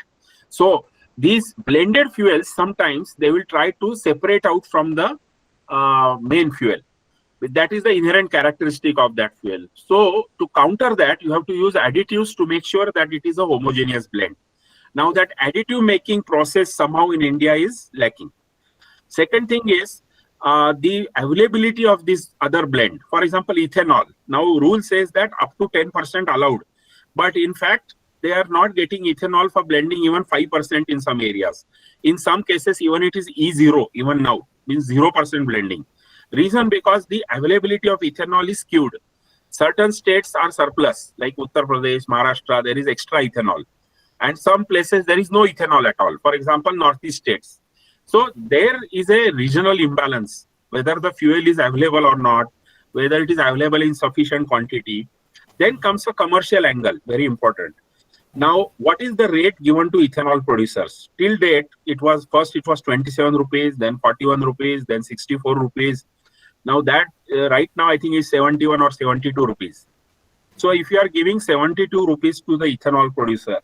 So these blended fuels, sometimes they will try to separate out from the main fuel. That is the inherent characteristic of that fuel. So to counter that, you have to use additives to make sure that it is a homogeneous blend. Now that additive making process somehow in India is lacking. Second thing is the availability of this other blend. For example, ethanol. Now rule says that up to 10% allowed, but in fact they are not getting ethanol for blending even 5% in some areas. In some cases, even it is E0 even now, means 0% blending. Reason because the availability of ethanol is skewed. Certain states are surplus, like Uttar Pradesh, Maharashtra, there is extra ethanol. And some places there is no ethanol at all. For example, Northeast states. So there is a regional imbalance, whether the fuel is available or not, whether it is available in sufficient quantity. Then comes a commercial angle, very important. Now, what is the rate given to ethanol producers? Till date, it was 27 rupees, then 41 rupees, then 64 rupees. Now that right now I think is 71 or 72 rupees. So if you are giving 72 rupees to the ethanol producer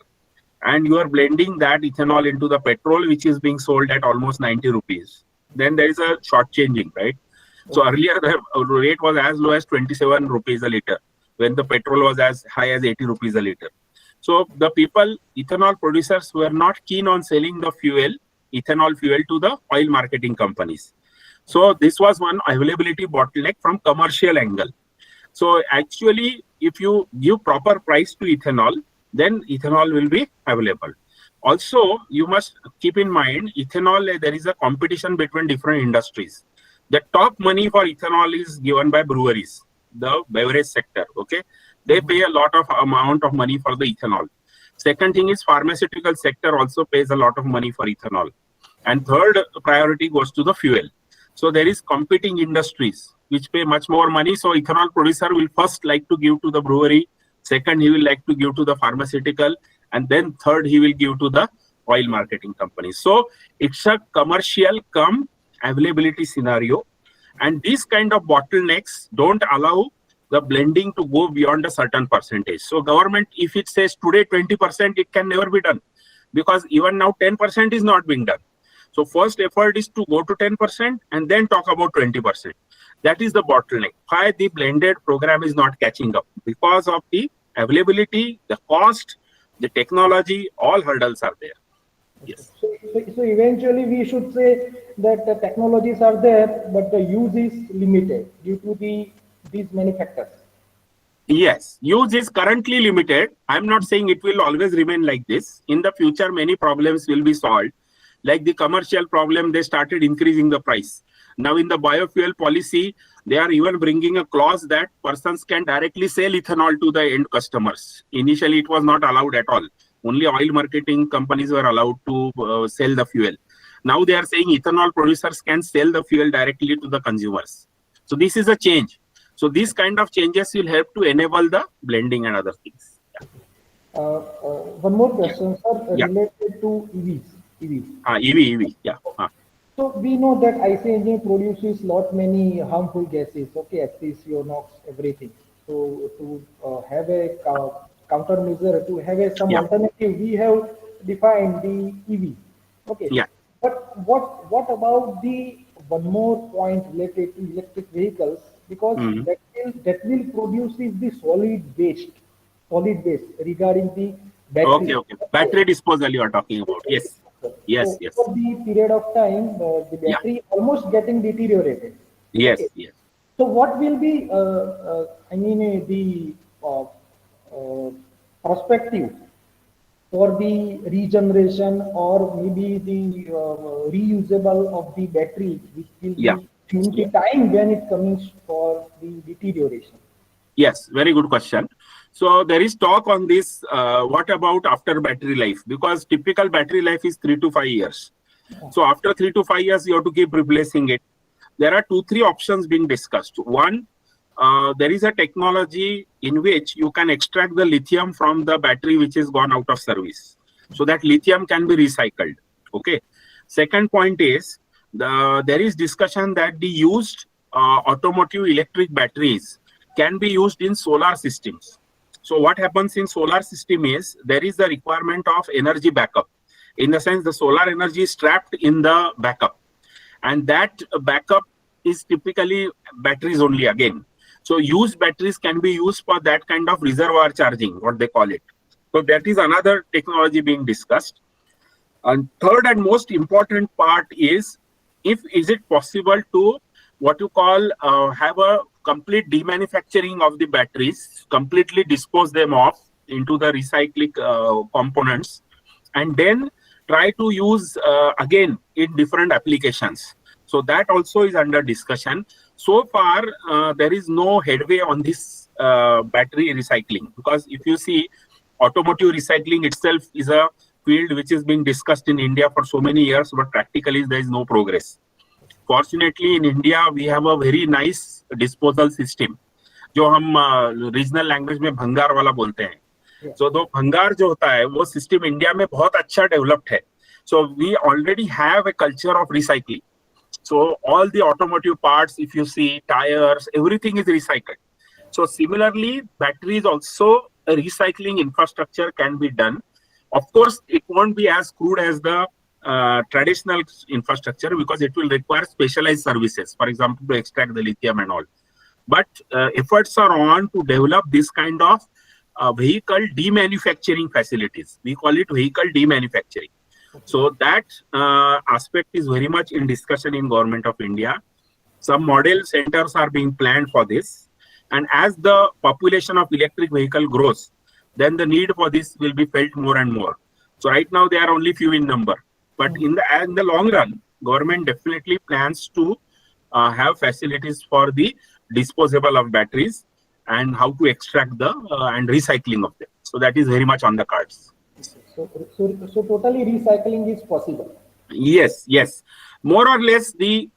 and you are blending that ethanol into the petrol, which is being sold at almost 90 rupees, then there is a short changing, right? So earlier the rate was as low as 27 rupees a liter when the petrol was as high as 80 rupees a liter. So the people, ethanol producers, were not keen on selling the fuel, ethanol fuel, to the oil marketing companies. So this was one availability bottleneck from commercial angle. So actually, if you give proper price to ethanol, then ethanol will be available. Also, you must keep in mind, ethanol, there is a competition between different industries. The top money for ethanol is given by breweries, the beverage sector, okay? They pay a lot of amount of money for the ethanol. Second thing is pharmaceutical sector also pays a lot of money for ethanol. And third priority goes to the fuel. So there is competing industries which pay much more money. So ethanol producer will first like to give to the brewery. Second, he will like to give to the pharmaceutical. And then third, he will give to the oil marketing companies. So it's a commercial come availability scenario. And these kind of bottlenecks don't allow the blending to go beyond a certain percentage. So government, if it says today 20%, it can never be done, because even now 10% is not being done. So first effort is to go to 10% and then talk about 20%. That is the bottleneck. Why the blended program is not catching up? Because of the availability, the cost, the technology, all hurdles are there. Yes. So eventually we should say that the technologies are there, but the use is limited due to these many factors. Yes, use is currently limited. I'm not saying it will always remain like this. In the future, many problems will be solved. Like the commercial problem, they started increasing the price. Now in the biofuel policy, they are even bringing a clause that persons can directly sell ethanol to the end customers. Initially, it was not allowed at all. Only oil marketing companies were allowed to sell the fuel. Now they are saying ethanol producers can sell the fuel directly to the consumers. So this is a change. So these kind of changes will help to enable the blending and other things. Yeah. One more question, sir, Yeah. related to EVs. EV, yeah. So we know that IC engine produces lot many harmful gases, okay, HCCO, NOx, everything. So to have a countermeasure, to have some alternative, we have defined the EV, okay. Yeah. But what about the one more point related to electric vehicles? Because that will produce the solid waste regarding the battery. Okay. Battery disposal you are talking about. Yes. Yes. For the period of time, the battery almost getting deteriorated. Yes. Okay. Yes. So what will be, the perspective for the regeneration or maybe the reusable of the battery, which will be in the time when it comes for the deterioration? Yes, very good question. So there is talk on this. What about after battery life? Because typical battery life is 3 to 5 years. So after 3 to 5 years, you have to keep replacing it. There are 2-3 options being discussed. One, there is a technology in which you can extract the lithium from the battery which is gone out of service. So that lithium can be recycled. Okay. Second point is, there is discussion that the used automotive electric batteries can be used in solar systems. So what happens in solar system is there is the requirement of energy backup. In the sense, the solar energy is trapped in the backup, and that backup is typically batteries only again. So used batteries can be used for that kind of reservoir charging, what they call it. So that is another technology being discussed. And third and most important part is is it possible to what you call have a complete demanufacturing of the batteries, completely dispose them off into the recycling components, and then try to use again in different applications. So that also is under discussion. So far, there is no headway on this battery recycling, because if you see, automotive recycling itself is a field which is being discussed in India for so many years, but practically there is no progress. Fortunately, in India, we have a very nice disposal system, जो हम regional language में भंगार वाला बोलते हैं. So दो भंगार जो होता है वो सिस्टम इंडिया में बहुत अच्छा डेवलप्ड है. So we already have a culture of recycling. So all the automotive parts, if you see, tires, everything is recycled. So similarly, batteries also, a recycling infrastructure can be done. Of course, it won't be as crude as the traditional infrastructure, because it will require specialized services, for example, to extract the lithium and all. But efforts are on to develop this kind of vehicle demanufacturing facilities. We call it vehicle demanufacturing. So that aspect is very much in discussion in Government of India. Some model centers are being planned for this. And as the population of electric vehicle grows, then the need for this will be felt more and more. So right now they are only few in number. But in the long run, government definitely plans to have facilities for the disposable of batteries and how to extract the and recycling of them. So that is very much on the cards. So totally recycling is possible. Yes, yes. More or less, the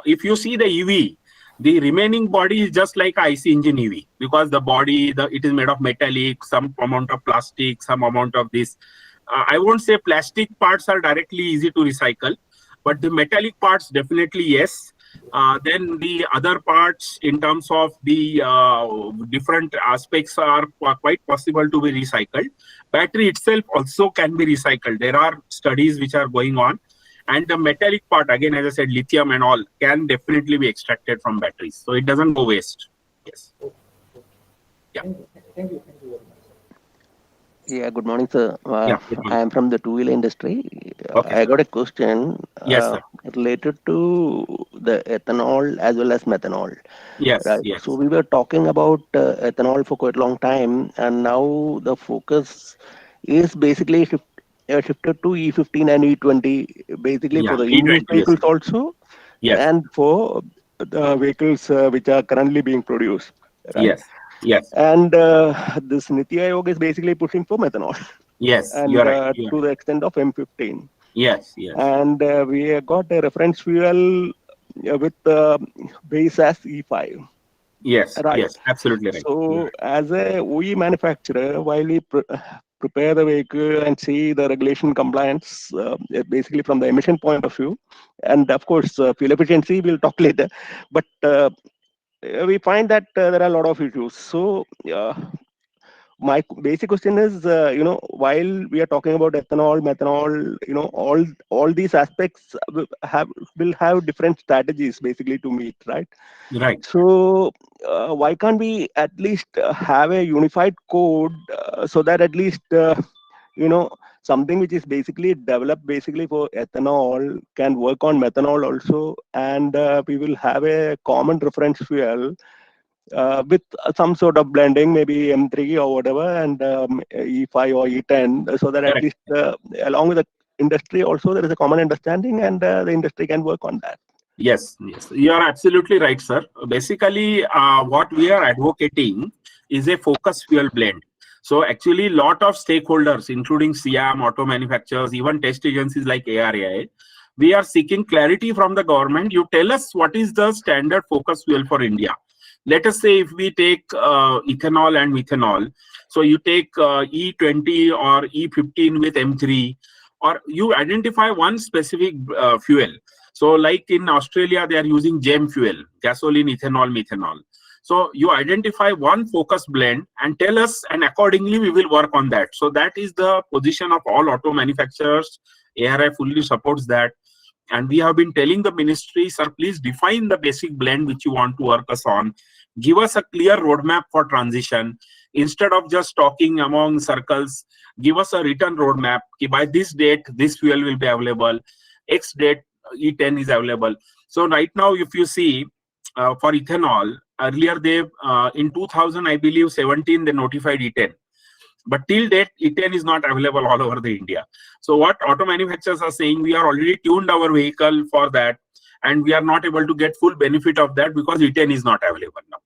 if you see the EV, the remaining body is just like IC engine EV, because the body, it is made of metallic, some amount of plastic, some amount of this. I won't say plastic parts are directly easy to recycle, but the metallic parts definitely yes. Then the other parts in terms of the different aspects are quite possible to be recycled. Battery itself also can be recycled. There are studies which are going on. And the metallic part, again, as I said, lithium and all, can definitely be extracted from batteries. So it doesn't go waste. Yes. Yeah. Thank you very much. Yeah, good morning, sir. Yeah, good morning. I am from the two-wheeler industry. Okay, I got a question Yes, sir. related to the ethanol as well as methanol. Yes, Right. yes. So we were talking about ethanol for quite a long time, and now the focus is basically shifted to E15 and E20, basically for Yeah, the E20, used vehicles yes. also, Yes, and for the vehicles which are currently being produced. Right? yes, yes, And this Niti Aayog is basically pushing for methanol, yes. and You're right. You're to right. the extent of M15. Yes, yes, And we have got a reference fuel with base as E5. yes, Right. yes. Absolutely right. So, as a OE manufacturer, while we prepare the vehicle and see the regulation compliance, basically from the emission point of view, and of course, fuel efficiency, we'll talk later. But we find that there are a lot of issues. So, my basic question is, while we are talking about ethanol, methanol, all these aspects will have different strategies basically to meet, right? Right. So why can't we at least have a unified code so that at least something which is basically developed basically for ethanol can work on methanol also, and we will have a common reference fuel with some sort of blending, maybe M3 or whatever, and E5 or E10, so that at Correct. least along with the industry also there is a common understanding, and the industry can work on that. Yes, yes. You are absolutely right, sir. Basically, what we are advocating is a focused fuel blend. So actually, lot of stakeholders, including SIAM, auto manufacturers, even test agencies like ARAI, we are seeking clarity from the government. You tell us what is the standard focus fuel for India. Let us say if we take ethanol and methanol, so you take E20 or E15 with M3, or you identify one specific fuel. So like in Australia, they are using GEM fuel, gasoline, ethanol, methanol. So you identify one focus blend and tell us, and accordingly we will work on that. So that is the position of all auto manufacturers. ARI fully supports that. And we have been telling the ministry, sir, please define the basic blend which you want to work us on. Give us a clear roadmap for transition. Instead of just talking among circles, give us a written roadmap. By this date, this fuel will be available. X date, E10 is available. So right now, if you see for ethanol, earlier they, in 2000, I believe 17, they notified E10. But till date, E10 is not available all over the India. So what auto manufacturers are saying, we are already tuned our vehicle for that, and we are not able to get full benefit of that because E10 is not available now.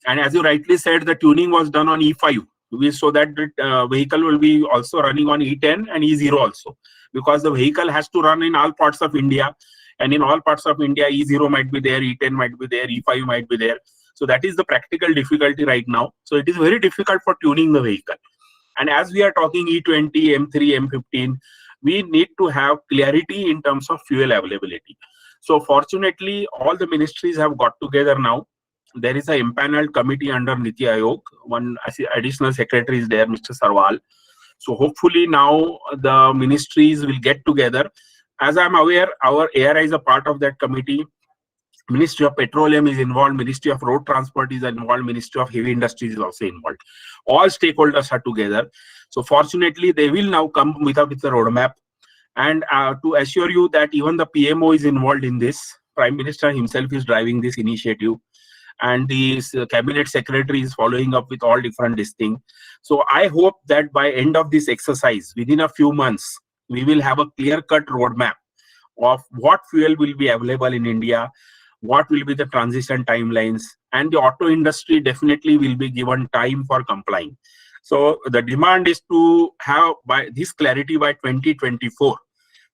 And as you rightly said, the tuning was done on E5, so that the vehicle will be also running on E10 and E0 also, because the vehicle has to run in all parts of India, and in all parts of India, E0 might be there, E10 might be there, E5 might be there. So that is the practical difficulty right now. So it is very difficult for tuning the vehicle. And as we are talking E20, M3, M15, we need to have clarity in terms of fuel availability. So fortunately, all the ministries have got together now. There is an empaneled committee under Niti Aayog. One additional secretary is there, Mr. Sarwal. So hopefully now the ministries will get together. As I'm aware, our ARI is a part of that committee. Ministry of Petroleum is involved, Ministry of Road Transport is involved, Ministry of Heavy Industries is also involved. All stakeholders are together. So fortunately, they will now come with a roadmap. And to assure you that even the PMO is involved in this, Prime Minister himself is driving this initiative, and the cabinet secretary is following up with all different things. So I hope that by end of this exercise, within a few months, we will have a clear-cut roadmap of what fuel will be available in India, what will be the transition timelines, and the auto industry definitely will be given time for complying. So the demand is to have by this clarity by 2024.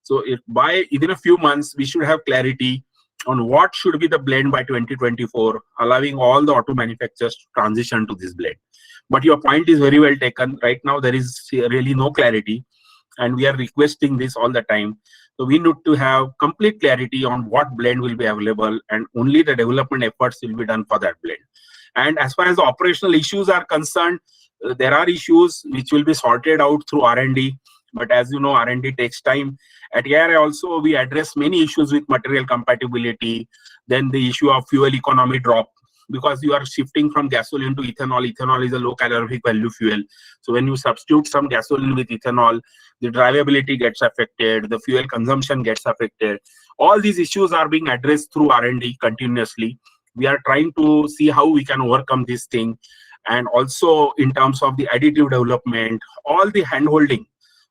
So if by within a few months, we should have clarity on what should be the blend by 2024, allowing all the auto manufacturers to transition to this blend. But your point is very well taken. Right now, there is really no clarity, and we are requesting this all the time. So we need to have complete clarity on what blend will be available, and only the development efforts will be done for that blend. And as far as the operational issues are concerned, there are issues which will be sorted out through R&D. But as you know, R&D takes time. At ARI also, we address many issues with material compatibility, then the issue of fuel economy drop, because you are shifting from gasoline to ethanol. Ethanol is a low calorific value fuel. So when you substitute some gasoline with ethanol, the drivability gets affected, the fuel consumption gets affected. All these issues are being addressed through R&D continuously. We are trying to see how we can overcome this thing. And also in terms of the additive development, all the hand-holding,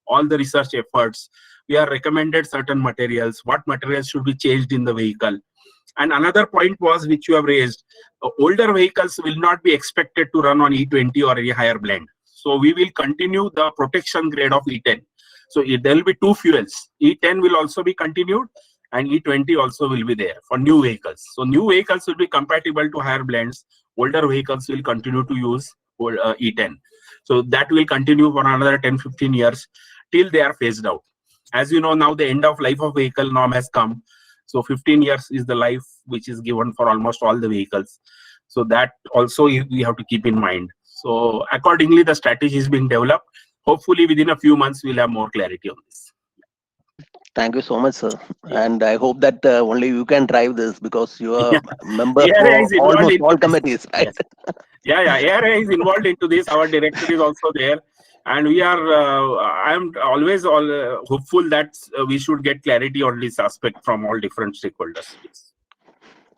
all the research efforts, we are recommended certain materials, what materials should be changed in the vehicle. And another point was, which you have raised, older vehicles will not be expected to run on E20 or any higher blend. So we will continue the protection grade of E10. So there will be two fuels. E10 will also be continued, and E20 also will be there for new vehicles. So new vehicles will be compatible to higher blends. Older vehicles will continue to use E10. So that will continue for another 10-15 years till they are phased out. As you know, now the end of life of vehicle norm has come. So 15 years is the life which is given for almost all the vehicles. So that also we have to keep in mind. So accordingly, the strategy is being developed. Hopefully within a few months, we'll have more clarity on this. Thank you so much, sir. And I hope that only you can drive this, because you are a member ARI is for involved almost into all this. committees, right? Yes. Yeah. ARI is involved into this. Our director is also there. And we are, I am always hopeful that we should get clarity on this aspect from all different stakeholders. Yes.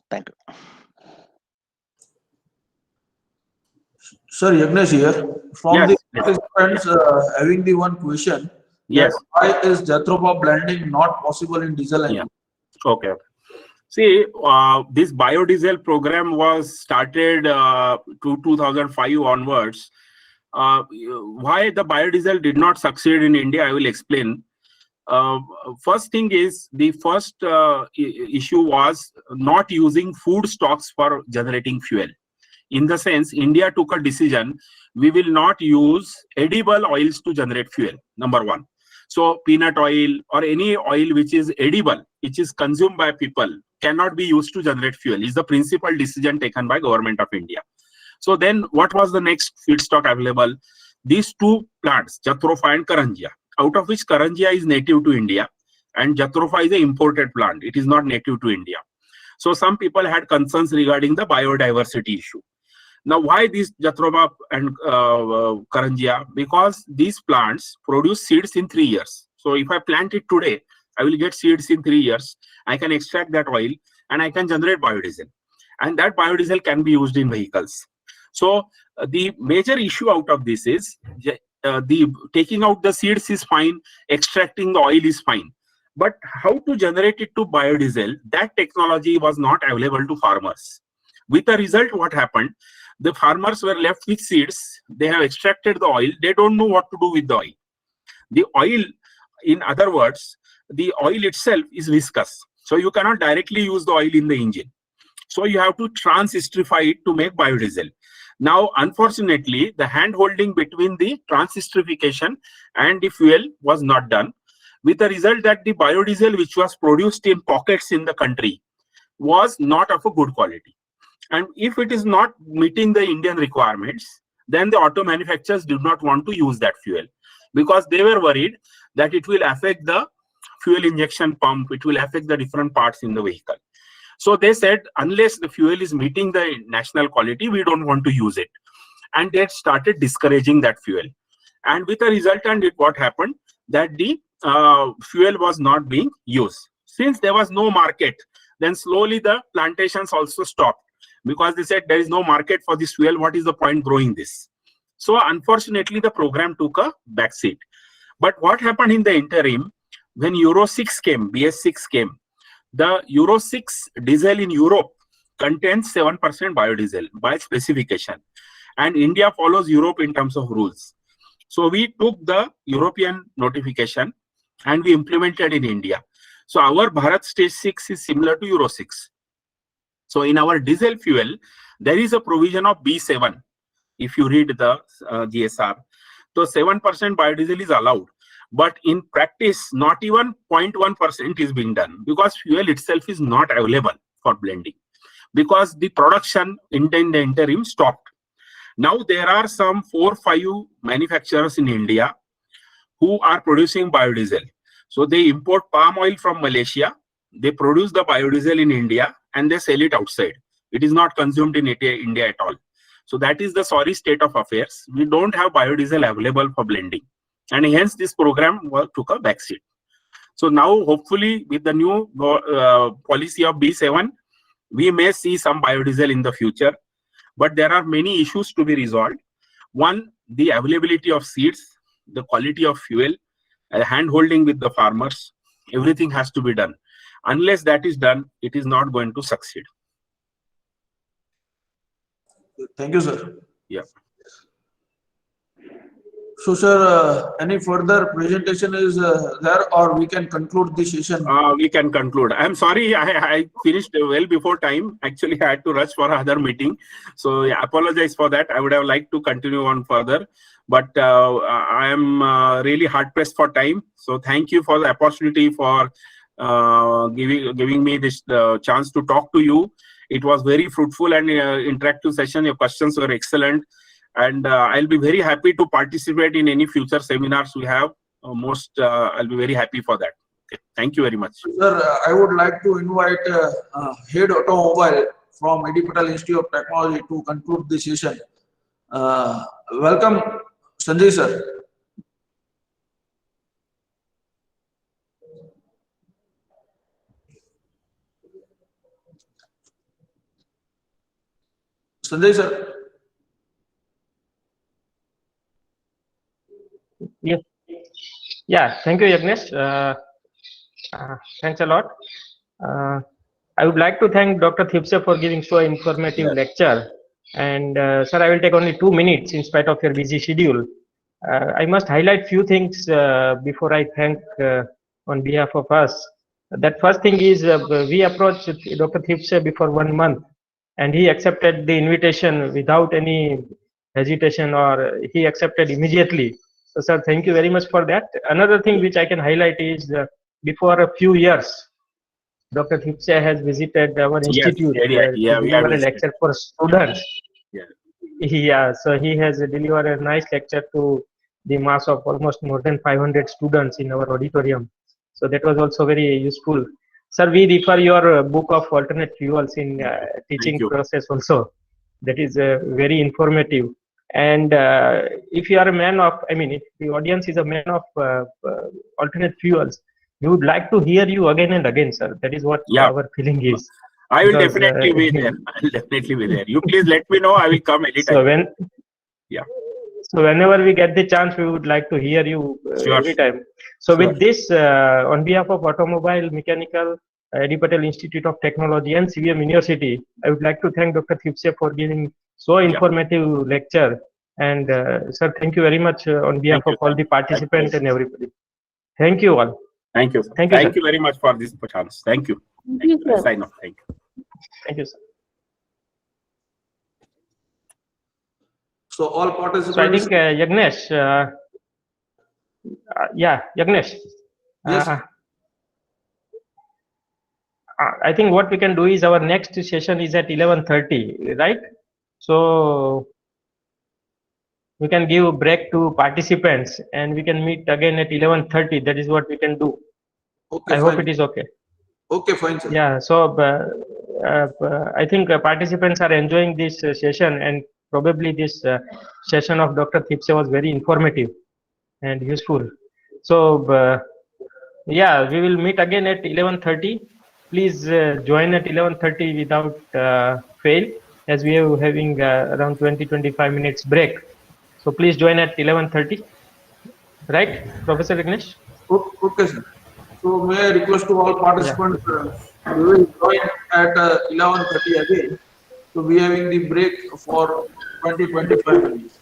Thank you. Sir, Yagnesh here. From Yes, the yes. participants having the one question, Yes. why is Jatropha blending not possible in diesel engine? Okay. See, this biodiesel program was started to 2005 onwards. Why the biodiesel did not succeed in India, I will explain. First thing is, the first issue was not using food stocks for generating fuel. In the sense, India took a decision, we will not use edible oils to generate fuel, number one. So peanut oil or any oil which is edible, which is consumed by people, cannot be used to generate fuel, is the principal decision taken by Government of India. So then what was the next feedstock available? These two plants, Jatropha and Karanjia, out of which Karanjia is native to India. and Jatrofa is an imported plant. It is not native to India. So some people had concerns regarding the biodiversity issue. Now, why this Jatrofa and Karanjia? Because these plants produce seeds in 3 years. So if I plant it today, I will get seeds in 3 years. I can extract that oil and I can generate biodiesel. And that biodiesel can be used in vehicles. So the major issue out of this is the taking out the seeds is fine, extracting the oil is fine. But how to generate it to biodiesel, that technology was not available to farmers. With the result, what happened? The farmers were left with seeds. They have extracted the oil. They don't know what to do with the oil. The oil, in other words, the oil itself is viscous. So you cannot directly use the oil in the engine. So you have to trans-estrify it to make biodiesel. Now, unfortunately, the hand-holding between the trans-estrification and the fuel was not done, with the result that the biodiesel which was produced in pockets in the country was not of a good quality. And if it is not meeting the Indian requirements, then the auto manufacturers did not want to use that fuel because they were worried that it will affect the fuel injection pump, it will affect the different parts in the vehicle. So they said, unless the fuel is meeting the national quality, we don't want to use it. And they started discouraging that fuel. And with a resultant, what happened? That the fuel was not being used. Since there was no market, then slowly the plantations also stopped because they said there is no market for this fuel. What is the point growing this? So unfortunately, the program took a backseat. But what happened in the interim, when Euro 6 came, BS6 came, the Euro 6 diesel in Europe contains 7% biodiesel by specification. And India follows Europe in terms of rules. So we took the European notification and we implemented in India. So our Bharat Stage 6 is similar to Euro 6. So in our diesel fuel, there is a provision of B7. If you read the GSR, so 7% biodiesel is allowed. But in practice, not even 0.1% is being done because fuel itself is not available for blending because the production in the interim stopped. Now there are some 4 or 5 manufacturers in India who are producing biodiesel. So they import palm oil from Malaysia, they produce the biodiesel in India and they sell it outside. It is not consumed in India at all. So that is the sorry state of affairs. We don't have biodiesel available for blending. And hence this program took a backseat. So now hopefully with the new policy of B7, we may see some biodiesel in the future. But there are many issues to be resolved. One, the availability of seeds, the quality of fuel, hand-holding with the farmers, everything has to be done. Unless that is done, it is not going to succeed. Thank you, sir. Yeah. So, sir, any further presentation is there, or we can conclude the session? We can conclude. I'm sorry, I finished well before time. Actually, I had to rush for another meeting. So I apologize for that. I would have liked to continue on further. But I am really hard-pressed for time. So thank you for the opportunity for giving me this chance to talk to you. It was very fruitful and interactive session. Your questions were excellent. And I'll be very happy to participate in any future seminars we have. I'll be very happy for that. Okay. Thank you very much. Sir, I would like to invite Head Automobile from A.D. Patel Institute of Technology to conclude the session. Welcome, Sanjay sir. Sanjay sir. Yes. Yeah, thank you, Yagnesh. Thanks a lot. I would like to thank Dr. Thipse for giving so informative lecture. And sir, I will take only 2 minutes in spite of your busy schedule. I must highlight few things before I thank on behalf of us. That first thing is we approached Dr. Thipse before 1 month and he accepted the invitation without any hesitation, or he accepted immediately. So, sir, thank you very much for that. Another thing which I can highlight is before a few years, Dr. Thipse has visited our institute to deliver a lecture for students. Yeah, so he has delivered a nice lecture to the mass of almost more than 500 students in our auditorium. So that was also very useful. Sir, we refer your book of alternate fuels in teaching you. process also. That is very informative. And if you are a man of, I mean, if the audience is a man of alternate fuels, we would like to hear you again and again, sir. That is what Yeah. our feeling is. I will Because, definitely be there. I'll definitely be there. You please let me know. I will come anytime. So when, Yeah. so whenever we get the chance, we would like to hear you Sure. every time. So Sure. with this, on behalf of Automobile Mechanical, Eddie Patel Institute of Technology and CVM University, I would like to thank Dr. Thipse for giving so informative lecture. And sir, thank you very much on behalf Thank of all you. the participants and everybody. Thank you all. Thank you. Thank you, Thank sir. you very much for this chance. Thank you. Thank you, I sir. sign off. Thank you. Thank you, sir. So all participants. So I think Yagnesh, yeah, Yagnesh. Yes. I think what we can do is our next session is at 11:30, right? So we can give a break to participants and we can meet again at 11:30. That is what we can do. Okay, I hope fine. it is okay. Okay, fine, sir. Yeah, so I think participants are enjoying this session, and probably this session of Dr. Thipse was very informative and useful. So yeah, we will meet again at 11:30. Please join at 11:30 without fail, as we are having around 20-25 minutes break. So please join at 11:30. Right, Professor Vignesh? Okay, sir. So may I request to all participants, we will join at 11:30 again. So we are having the break for 20-25 minutes.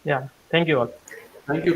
Yeah, thank you all. Thank you.